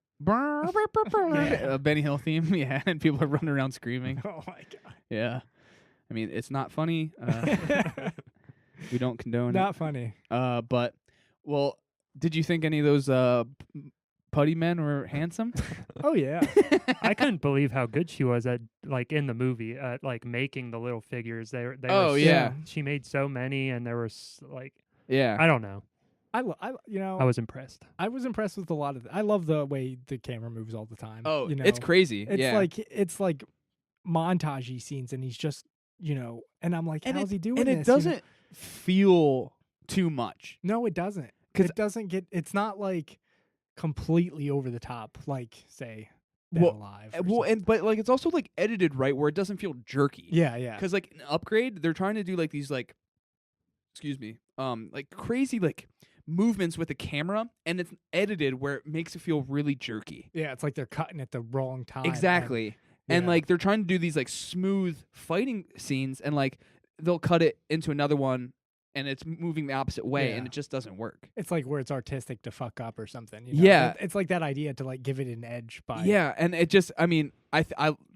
Benny Hill theme, yeah, and people are running around screaming. Oh my god. Yeah, I mean it's not funny. We don't condone Not funny. it. But well, did you think any of those putty men were handsome? Oh yeah. I couldn't believe how good she was at like in the movie at like making the little figures. They were Oh, so- yeah. She made so many, and there was like Yeah, I don't know. I I was impressed. I was impressed with a lot of. I love the way the camera moves all the time. Oh, you know? it's crazy. It's yeah. it's like montagey scenes, and he's just and I'm like, And how's he doing and this? it doesn't feel too much. No, it doesn't. 'Cause- It doesn't get. It's not like completely over the top, like say been Well, alive. but like it's also like edited right where it doesn't feel jerky. yeah, yeah. Because like in Upgrade, they're trying to do like these like, excuse me, like crazy like movements with the camera, and it's edited where it makes it feel really jerky. Yeah, it's like they're cutting at the wrong time. Exactly. And yeah. like they're trying to do these like smooth fighting scenes, and like they'll cut it into another one, and it's moving the opposite way, Yeah. and it just doesn't work. It's like where it's artistic to fuck up or something. You know? Yeah. It's like that idea to like give it an edge by. Yeah, and it just, I mean, I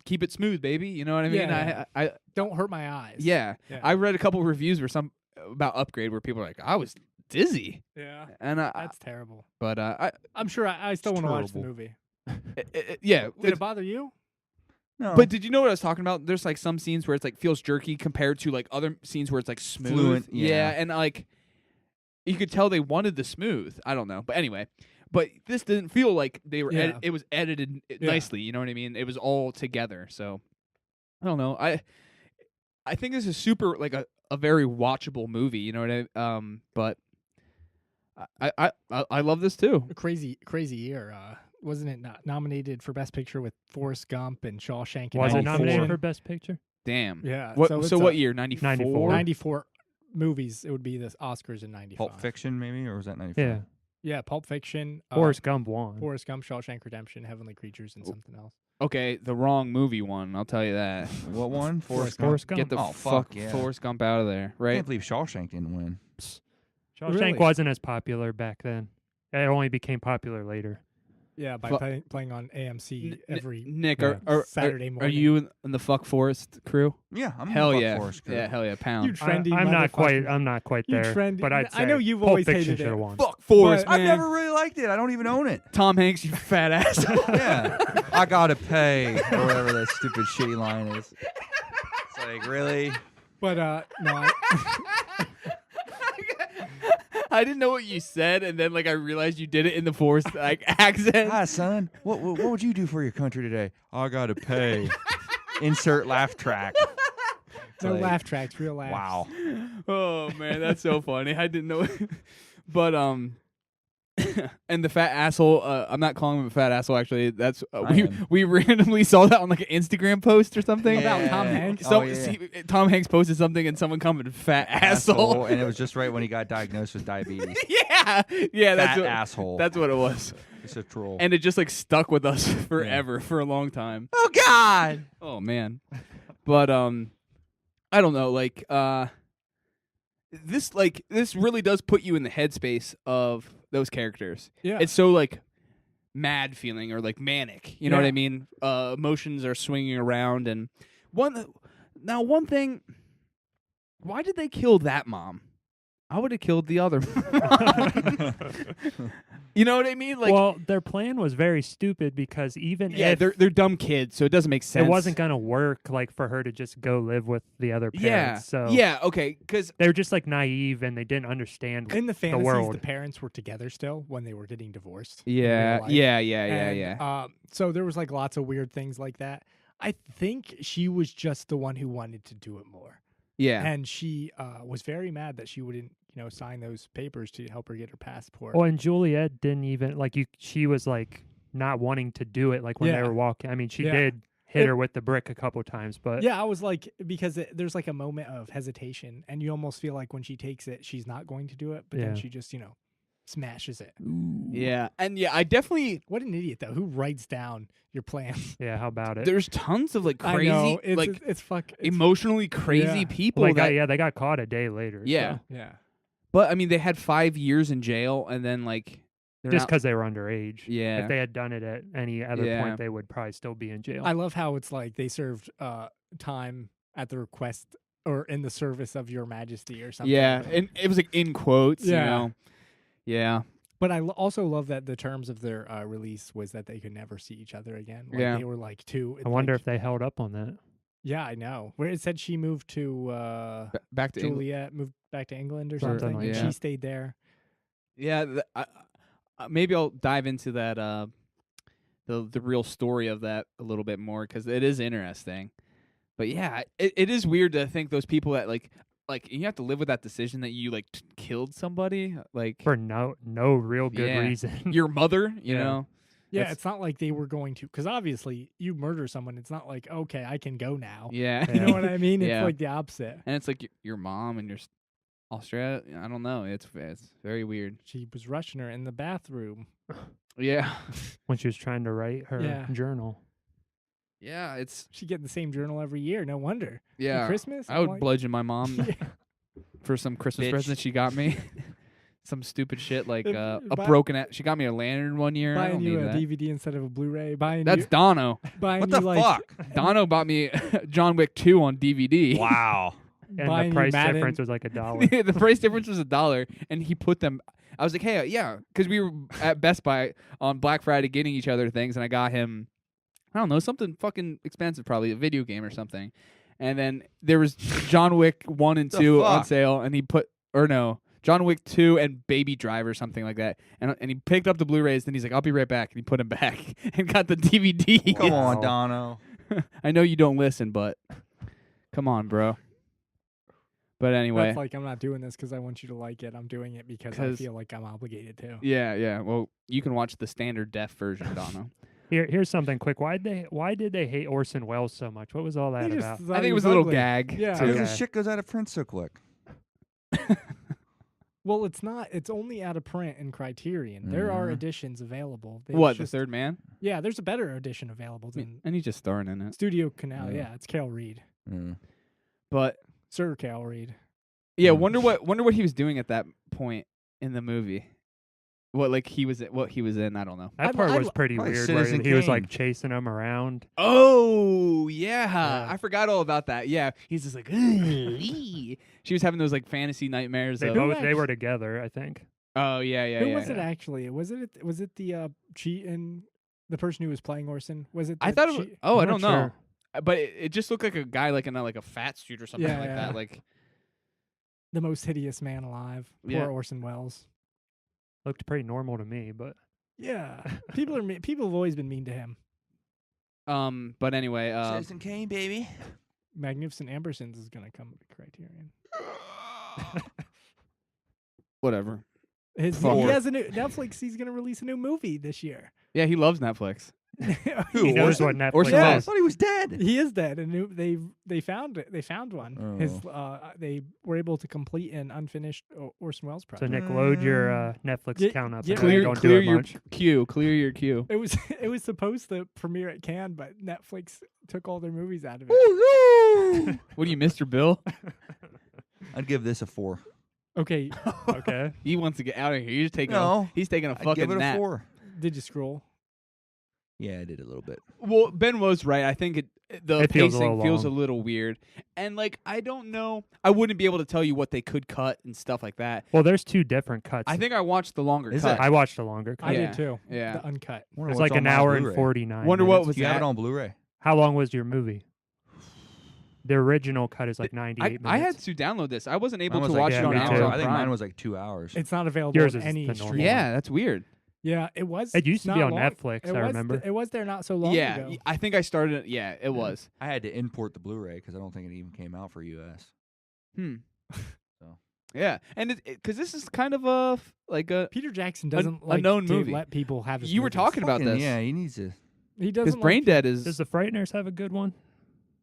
keep it smooth, baby. You know what I mean? Yeah. I Don't hurt my eyes. yeah. Yeah. I read a couple reviews where about Upgrade where people are like, I was dizzy, Yeah. and That's terrible. but I'm sure I still want to watch the terrible. movie. yeah. Did it bother you? No. But did you know what I was talking about? There's like some scenes where it's like feels jerky compared to like other scenes where it's like smooth. Fluent, yeah. And like you could tell they wanted the smooth. I don't know, but anyway. But this didn't feel like they were. Yeah. It was edited Yeah. nicely. You know what I mean? It was all together. So I don't know. I think this is super like a very watchable movie. You know what but I love this too. A crazy year. Wasn't it nominated for Best Picture with Forrest Gump and Shawshank? in Was it 94. nominated for Best Picture? Damn. Yeah. What? it's So what year? 94. 94. 94 movies. It would be the Oscars in 95. Pulp Fiction, maybe, or was that 95? Yeah. Yeah, Pulp Fiction. Forrest Gump won. Forrest Gump, Shawshank Redemption, Heavenly Creatures, and something else. Okay, the wrong movie one. I'll tell you that. What one? Forrest Gump. Gump. Get the Oh, fuck fuck, yeah. Forrest Gump out of there, I right? can't believe Shawshank didn't win. Shawshank Really? wasn't as popular back then. It only became popular later. Yeah, by Fu- playing on AMC every Nick, yeah, Saturday are morning. you in the Fuck Forest crew? Yeah, I'm Hell in the yeah, Forrest crew. yeah, hell yeah, pound. You trendy I'm not quite. motherfucker. I'm not quite You there. trendy- But I'd I say know you've Pulp always Fiction hated should it. have won. Fuck Forest, But- I've man. never really liked it. I don't even own it. Tom Hanks, you fat ass. Yeah, I gotta pay or whatever that stupid shitty line is. It's like really. But no, I didn't know what you said, and then like I realized you did it in the Forest like accent. Hi, son. What would you do for your country today? I gotta pay. Insert laugh track. It's no like, laugh tracks, real laughs. Wow. Oh man, that's so funny. I didn't know, but and the fat asshole. I'm not calling him a fat asshole. Actually, that's I am. we randomly saw that on like an Instagram post or something About Tom Hanks? So, Oh, yeah. Tom Hanks posted something and someone commented fat asshole. And it was just right when he got diagnosed with diabetes. yeah, that's Fat what, asshole. that's what it was. It's a troll. And it just like stuck with us forever for a long time. oh God. Oh man. But I don't know, like this really does put you in the headspace of those characters. Yeah. It's so like mad feeling or like manic, you know Yeah. what I mean? Emotions are swinging around, and one thing, why did they kill that mom? I would have killed the other mom. You know what I mean? Like, well, their plan was very stupid because even yeah, if they're dumb kids, so it doesn't make sense. it wasn't gonna work, like for her to just go live with the other Yeah, parents. So yeah, okay, because they were just like naive and they didn't understand. In the fantasies, world. the parents were together still when they were getting divorced. in yeah, real life. yeah. And, so there was like lots of weird things like that. I think she was just the one who wanted to do it more. Yeah. And she was very mad that she wouldn't, sign those papers to help her get her passport. Well, and Juliet didn't even she was like not wanting to do it. Like when they Yeah. were walking, I mean, she Yeah. did hit It- her with the brick a couple times, but Yeah, I was like, because there's like a moment of hesitation, and you almost feel like when she takes it, she's not going to do it, but Yeah. then she just, smashes it. Yeah, and yeah, I definitely. What an idiot, though. Who writes down your plans? yeah, how about it? There's tons of like I crazy, know. It's, like it's emotionally crazy Yeah. people. Like that, they got caught a day later. Yeah. so. Yeah. but I mean, they had 5 years in jail, and then like they're Just not- because they were underage. Yeah. If they had done it at any other Yeah. point, they would probably still be in jail. I love how it's like they served time at the request or in the service of your majesty or something. yeah, and it was like in quotes. Yeah. You know? Yeah. But I also love that the terms of their release was that they could never see each other again. Like Yeah. They were like two. I wonder like, if they held up on that. Yeah, I know. Where it said she moved to Back to England. Juliet moved back to England or Something something, like and that. she stayed there. Yeah, maybe I'll dive into that the real story of that a little bit more because it is interesting. But yeah, it is weird to think those people that like you have to live with that decision that you like killed somebody like For no real good Yeah. reason. your mother, you Yeah. know. Yeah, That's- it's not like they were going to, because obviously you murder someone. It's not like, okay, I can go now. Yeah. You know what I mean? It's Yeah. like the opposite. And it's like your mom and your Australia. I don't know. It's very weird. She was rushing her in the bathroom. Yeah. When she was trying to write her Yeah. journal. Yeah. It's She getting the same journal every year. No wonder. yeah. For Christmas, I I'm would like, bludgeon my mom for some Christmas Bitch. present she got me. Some stupid shit like If- a buy- broken. She got me a lantern one year. I buying don't you need a that. DVD instead of a Blu-ray. Buying That's you, Dono. buying What you the like, fuck? Dono bought me John Wick 2 on DVD. Wow. And buying the you price Madden. difference was like $1. The price difference was $1, and he put them. I was like, hey, yeah, because we were at Best Buy on Black Friday getting each other things, and I got him, I don't know, something fucking expensive, probably a video game or something. And then there was John Wick 1 and The 2 on fuck? sale, and he put, or no, John Wick 2 and Baby Driver, something like that. And he picked up the Blu-rays, then he's like, I'll be right back, and he put them back and got the DVD. Come Wow. on, Dono. I know you don't listen, but come on, bro. But anyway. That's like, I'm not doing this because I want you to like it. I'm doing it because I 'Cause- feel like I'm obligated to. Yeah. Well, you can watch the standard def version, Dono. Here's something quick. Why did they hate Orson Welles so much? What was all that They just about? thought I think he it was a little ugly. gag. Yeah. too. Because Okay. the shit goes out of print so quick. Well, it's not. It's only out of print in Criterion. There are Mhm. editions available. They What, the just- third man? Yeah, there's a better edition available than And he's just starring in it. Studio Canal. Yeah. Yeah, it's Carol Reed. Mm. But Sir Carol Reed. yeah, Mm. wonder what he was doing at that point in the movie. What he was in, I don't know. That I'd- part I'd- was pretty Probably weird. Where Citizen he was Kane. like chasing him around. Oh, yeah. Yeah. I forgot all about that. Yeah. He's just like, "Ee." She was having those like fantasy nightmares They of, both they actu- were together, I think. oh, yeah. Who was it actually? Was it the cheating? The person who was playing Orson? Was it? I the thought it was, cheat- oh, I I'm don't not know. sure. But it just looked like a guy like in a fat suit or something Yeah, like yeah. that. Like, the most hideous man alive. Yeah. Poor Orson Welles. Looked pretty normal to me, but Yeah, people have always been mean to him. but anyway, Citizen Kane, baby. Magnificent Ambersons is gonna come to Criterion. whatever. He Fuck. has a new Netflix. He's gonna release a new movie this year. Yeah, he loves Netflix. he knows what Netflix Orson Yeah. I is. thought he was dead. He is dead, and they found it. They found one. Oh. They were able to complete an unfinished Orson Welles So project. Nick, load your Netflix Get- account up. get I know you Clear, don't do clear it your much. queue. Clear your queue. It was supposed to premiere at Cannes, but Netflix took all their movies out of it. What are you, Mr. Bill? I'd give this a 4. Okay, Okay. He wants to get out of here. He's taking No, he's taking a I'd fucking give it a nap. 4. did you scroll? Yeah, I did a little bit. Well, Ben was right. I think the It feels a pacing little feels a long. little weird, and like I don't know. I wouldn't be able to tell you what they could cut and stuff like that. Well, there's 2 different cuts. I think I watched the longer Is cut. it? I watched a longer cut. I Yeah, did too. yeah. The uncut. Wonder It's what's like on an my hour and Blu-ray. 49. Wonder what minutes. was Do you have that? it on Blu-ray? How long was your movie? The original cut is like 98 minutes. I had to download this. I wasn't able Mine to was watch like it on me Amazon too. I think Prime. mine was like 2 hours. It's not available Yours on is any the normal stream. Yeah, that's weird. Yeah, it was. It used to be not on long- Netflix, It I was remember. it was there not so long Yeah, ago. I think I started. Yeah, it was. I had to import the Blu-ray because I don't think it even came out for US. So. Yeah, and because this is kind of a like a Peter Jackson doesn't a like known to movie. let people have his You were movies. talking about Fucking- this. Yeah, he needs to. He His doesn't Brain like, Dead is Does the Frighteners have a good one?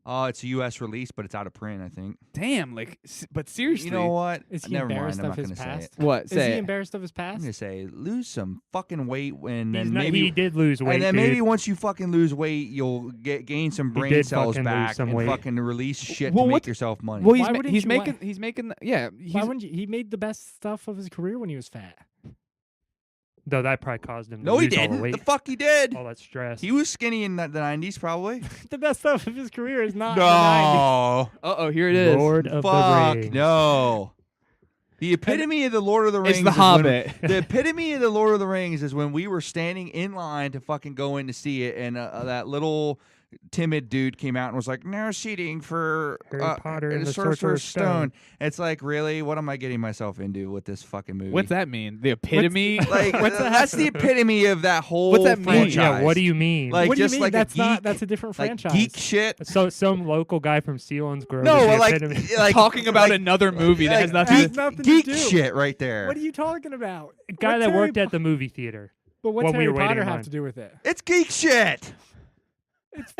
Oh, it's a US release, but it's out of print, I think. damn. Like, but seriously, You know what? Is he Never mind. embarrassed I'm of not his gonna say past? it. what? Is Say he it. embarrassed of his I'm past? gonna say lose some fucking weight when He's then not, maybe he did lose weight, and then dude. maybe once you fucking lose weight, you'll gain some He brain did cells fucking lose back some and weight. fucking release shit Well, to what- make yourself money. Well, Why wouldn't he's you making. wa- He's making. Yeah, Why wouldn't you? He made the best stuff of his career when he was fat. Though that probably caused him to no, he lose all the didn't. weight. The fuck he did. All that stress. He was skinny in the 90s, probably. The best stuff of his career is not in the 90s. No, Uh oh, here it is. Lord of the fuck Rings. no. The epitome of the Lord of the Rings. It's the is when- Hobbit. the epitome of the Lord of the Rings is when we were standing in line to fucking go in to see it, and that little timid dude came out and was like, "No seating for Harry Potter and the Sorcerer's Sorcerer's Stone." It's like, really, what am I getting myself into with this fucking movie? What's that mean? The epitome. Like, What's that that's have the epitome of that whole What's that mean? franchise. Yeah, what do you mean? Like, What do you just mean? like That's a geek, that's a different like franchise. geek shit. So some local guy from Selinsgrove. No, is the like, epitome. like talking about like, another movie that like has nothing. Has to nothing to geek do. shit right there. What are you talking about? A guy What's that Harry worked at the movie theater. But what's What we Harry were waiting Potter in have line. to do with it? It's geek shit.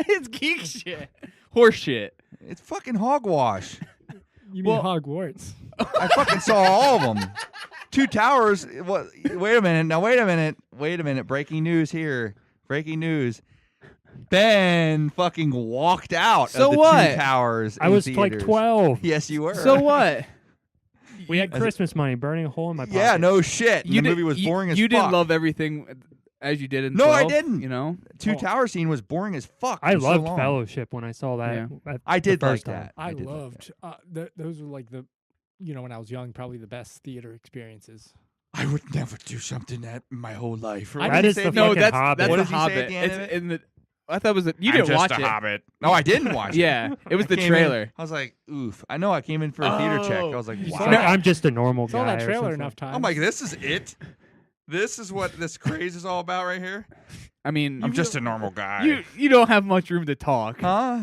It's geek shit. Horse shit. It's fucking hogwash. You mean Well- Hogwarts? I fucking saw all of them. Two Towers. What? Wait a minute. Now wait a minute. Breaking news here. Breaking news. Ben fucking walked out So of the what? Two Towers. I in was like theaters. 12. Yes, you were. So what? We had Christmas money burning a hole in my pocket. Yeah, no shit. You the did- movie was you- boring as You fuck. didn't love everything as you did in No, I 12, didn't. You know? Two Oh. Tower scene was boring as fuck. I for so loved long. Fellowship when I saw that. I did the like first time. that. I did like loved. Those were like the, when I was young, probably the best theater experiences. that. I would never do something that in my whole life. I That didn't is say the that. No, fucking that's Hobbit. What the does he say at Hobbit. the end It's of it? in the. I thought it was. You I'm didn't just watch a it. Hobbit. No, I didn't watch it. Yeah, it was I the came in- trailer. I was like, oof. I know I came in for a theater check. I was like, You wow. saw It's that? like, I'm just a normal Saw guy. that or trailer something. enough times. I'm like, this is it? This is what this craze is all about right here? I mean, I'm just a normal guy. you don't have much room to talk. Huh?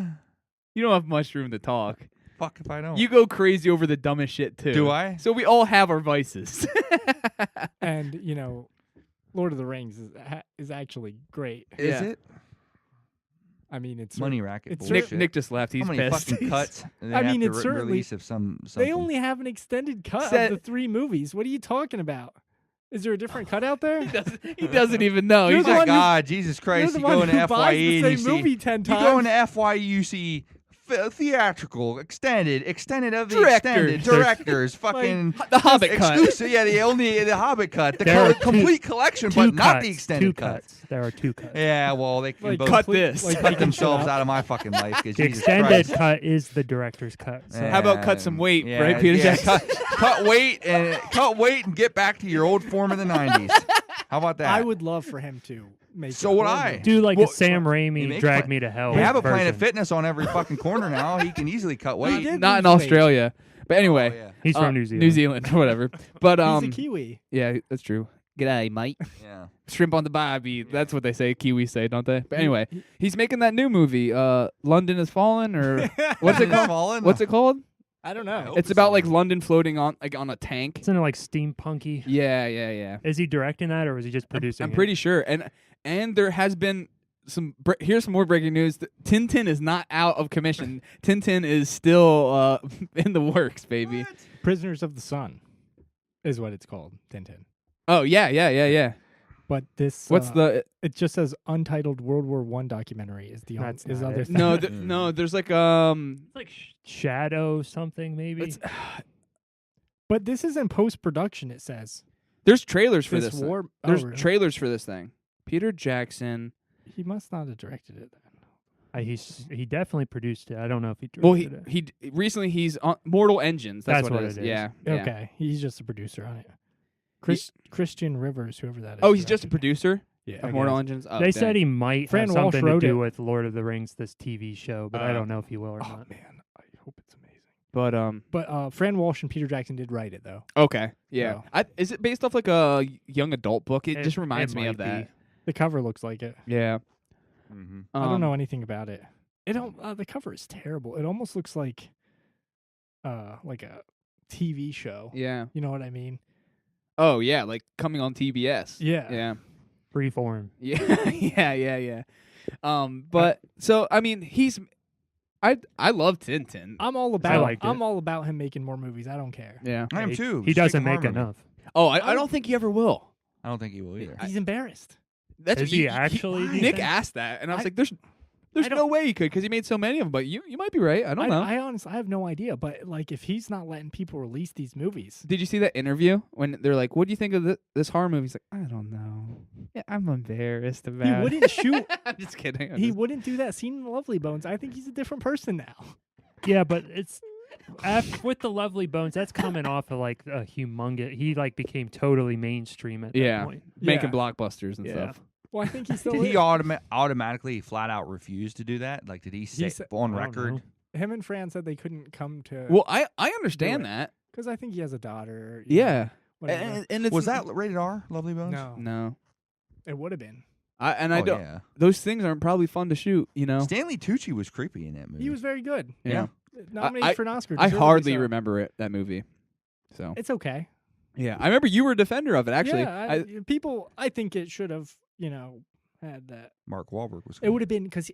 You don't have much room to talk. Fuck if I don't. You go crazy over the dumbest shit too. Do I? So we all have our vices. And Lord of the Rings is actually great. Is Yeah. it? I mean, it's Money racket it's bullshit. Nick just left. He's How many pissed. fucking cuts? And I mean, it's after certainly- release of something. They only have an extended cut Said- of the 3 movies. What are you talking about? Is there a different cut out there? He doesn't even know. You're He's the Oh my one who- God, Jesus You're Christ! the You one go into who buys FYE the and you same see. movie 10 You times. go into FYE, you see theatrical, extended of the Directors. extended directors, fucking the Hobbit cut. exclusive. Yeah, the Hobbit cut, the There are two- complete collection, Two but not cuts, the extended two cut. cuts. There are 2 cuts. Yeah, well, they can Like, both cut complete- this. like, cut making shit themselves up. out of my fucking life. 'Cause The Jesus extended Christ. cut is the director's cut. So. How about cut some weight, Yeah, right, Peter yeah, Jackson? cut weight and get back to your old form of the '90s. How about that? I would love for him to make. So a would horror I. movie. Do like Well, a Sam he Raimi makes Drag Pla- Me to Hell. We have a version. Planet Fitness on every fucking corner now. He can easily cut He weight. did Not in lose weight. Australia. But anyway, Oh, yeah. He's from New Zealand. New Zealand, whatever. But He's a Kiwi. yeah, that's true. G'day, mate. Yeah. Shrimp on the barbie. That's what they say. Kiwis say, don't they? But anyway, he's making that new movie. London Has Fallen, or what's it called? Fallen? What's it called? I don't I know. hope It's about like London. London floating on a tank. Isn't it like steampunky? Yeah. Is he directing that or was he just producing I'm it? pretty sure. And there has been some. Here's some more breaking news. Tintin is not out of commission. Tintin is still in the works, baby. Prisoners of the Sun is what it's called. Tintin. Oh yeah. But this What's the? it just says Untitled World War I documentary is the That's is not other it. thing. No, no. There's like It's like Shadow something maybe. It's, But this is in post production. It says there's trailers for this this. war. There's really? trailers for this thing. Peter Jackson. He must not have directed it. Then. He definitely produced it. I don't know if he directed Well, it. he recently he's on Mortal Engines. That's That's what what it is. it is. Yeah. Okay, he's just a producer on it. Christian Rivers, whoever that is. Oh, he's just a directed it. producer Yeah, of I Mortal guess. Engines. Oh, They dang. said he might Fran have Walsh something to wrote do it. with Lord of the Rings, this TV show, but I don't know if he will or Oh not. man, I hope it's amazing. But Fran Walsh and Peter Jackson did write it though. okay, yeah. So. Is it based off like a young adult book? It just It reminds me might of that. be. The cover looks like it. Yeah. Mm-hmm. I don't know anything about it. It don't. The cover is terrible. It almost looks like a TV show. Yeah. You know what I mean? Oh yeah, like coming on TBS. Yeah. Yeah. Freeform. Yeah. yeah. But so I mean, I love Tintin. I'm all about. liked it. I'm all about him making more movies. I don't care. Yeah. I am He- too. He Stick doesn't to make harmony. enough. Oh, I don't think he ever will. I don't think he will either. He's embarrassed. That's Is what he actually, do you Nick think? asked that, and I was I- like, "There's I no way he could because he made so many of them." But you might be right. I don't know. I honestly, I have no idea. But like, if he's not letting people release these movies, Did you see that interview when they're like, "What do you think of this horror movie?" He's like, "I don't know. Yeah, I'm embarrassed about." he it." wouldn't shoot. I'm just kidding. He wouldn't do that scene in Lovely Bones. I think he's a different person now. Yeah, but it's with the Lovely Bones. That's coming off of like a humongous. He like became totally mainstream at that Yeah. point. making Yeah. blockbusters and Yeah. stuff. Well, I think he still Did he is. automatically flat out refuse to do that? Like, did he say said- on I don't record? know. Him and Fran said they couldn't come to. Well, I understand Do it. that. because I think he has a daughter. you know, Yeah, whatever. and it's Was that rated R? Lovely Bones. No, no. it would have been. I Oh, don't. yeah. Those things aren't probably fun to shoot. You know. Stanley Tucci was creepy in that movie. He was very good. Yeah. Nominated for an Oscar. I deservedly hardly so. remember that movie. So It's okay. Yeah, I remember you were a defender of it. Actually, Yeah, I think it should have, had that. Mark Wahlberg was. It would have been because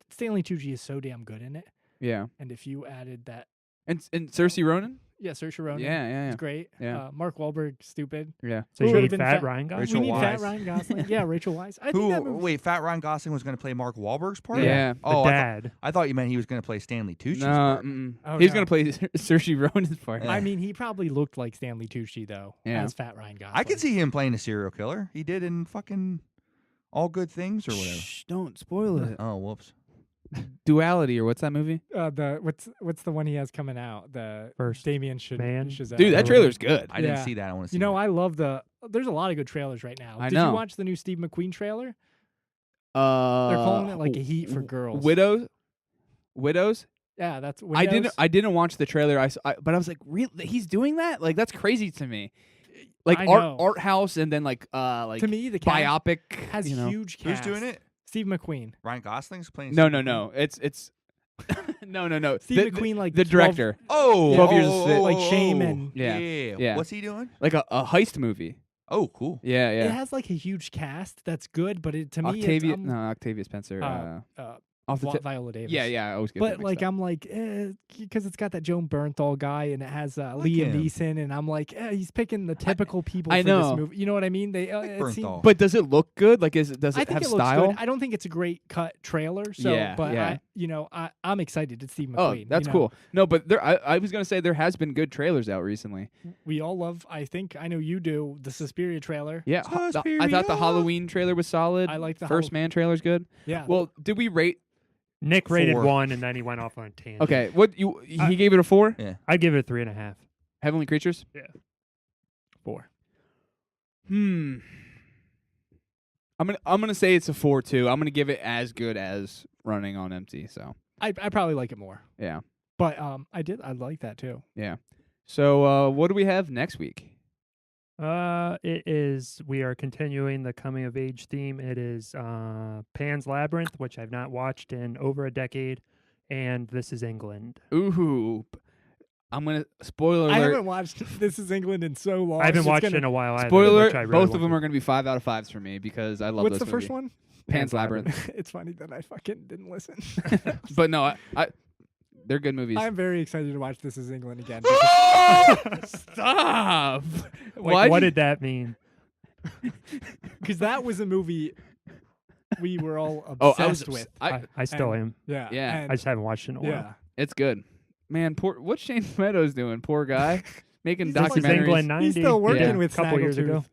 Stanley Tucci is so damn good in it, yeah, and if you added that, and Saoirse Ronan. yeah, Saoirse Ronan, Yeah. is great. Yeah. Mark Wahlberg, stupid. Yeah. So you Would've need been fat fat- Ryan Gosling? Rachel we need Weisz. fat Ryan Gosling. Yeah, Rachel Weisz. I think that movie. Wait, Fat Ryan Gosling was going to play Mark Wahlberg's part? Yeah. The Oh, dad. I thought you meant he was going to play Stanley Tucci's No, part. Oh, he's no. gonna play Saoirse Ronan's part. Yeah. I mean, he probably looked like Stanley Tucci though, Yeah. as fat Ryan Gosling. I could see him playing a serial killer. He did in fucking All Good Things or whatever. Shh, don't spoil it. Oh, whoops. Duality or what's that movie? what's the one he has coming out? The First Damien Man? Chazelle. Dude, that trailer's good. I didn't Yeah. see that. I want to see You know, that. I love there's a lot of good trailers right now. I Did know. you watch the new Steve McQueen trailer? They're They're calling it like a Heat for girls. Widows. Yeah, that's I didn't watch the trailer. But I was like, really? He's doing that? Like that's crazy to me. Like I know. art house and then like To me, the cast biopic has huge. huge Who's cast. doing it? Steve McQueen. Ryan Gosling's playing. No. Steve McQueen? It's no. Steve McQueen, like the 12 director, Oh, 12 Years a Slave. Like Shame and- Yeah. Yeah. What's he doing? like a heist movie. Oh, cool. Yeah, It yeah. has like a huge cast that's good, but to me, Octavia, it's, Octavia Spencer. Off the tip. Viola Davis. Yeah. I always get that But mixed like up. I'm like, because it's got that Joan Bernthal guy and it has Liam him. Neeson, and I'm like, he's picking the typical people I for know. this movie. You know what I mean? They Like it seemed- Bernthal. But does it look good? Like, does I it think have it style? looks good. I don't think it's a great cut trailer. So, Yeah, but yeah. I'm excited. It's Steve Oh, McQueen. that's cool. No, but I was gonna say there has been good trailers out recently. We all love. I know you do the Suspiria trailer. Yeah, I thought the Suspiria. Halloween trailer was solid. I like the First Man trailer's good. Yeah. Well, did we rate? Nick rated 4. 1, and then he went off on a tangent. Okay, he gave it a 4. Yeah. I'd give it a 3.5. Heavenly Creatures. 4. I'm gonna say it's a 4 too. I'm gonna give it as good as Running on Empty. So I probably like it more, yeah. but I like that too. Yeah. So what do we have next week? We are continuing the coming of age theme. It is Pan's Labyrinth, which I've not watched in over a decade, and This Is England. Ooh, I'm gonna spoiler I alert. haven't watched This Is England in so long. I haven't It's watched gonna- it in a while either. Spoiler: which I really both want of them to. are gonna be 5 out of 5s for me because I love What's this the first movie. one? Pan's Labyrinth. It's funny that I fucking didn't listen. But no, I they're good movies. I'm very excited to watch This Is England again. Stop. Like, what did that mean? Because that was a movie we were all Oh, obsessed with. I still am. Yeah. Yeah. and- I just haven't watched it in a while. yeah. It's good. Man, what's Shane Meadows doing? Poor guy. Making He's just like This Is documentaries. England 90. He's still working Yeah. with a couple years ago.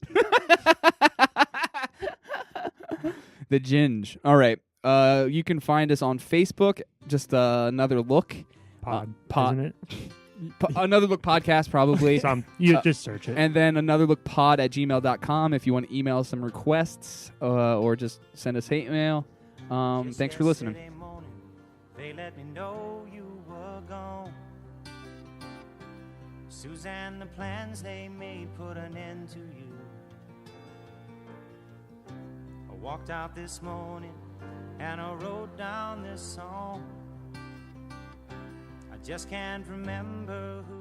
The Ginge. All right. You can find us on Facebook. Just Another Look. Pod, pod- isn't it? Another Look podcast, probably. You just search it. And then anotherlookpod@gmail.com if you want to email some requests or just send us hate mail. Thanks for listening. Yesterday morning, they let me know you were gone. Suzanne, the plans they made put an end to you. I walked out this morning and I wrote down this song. I just can't remember who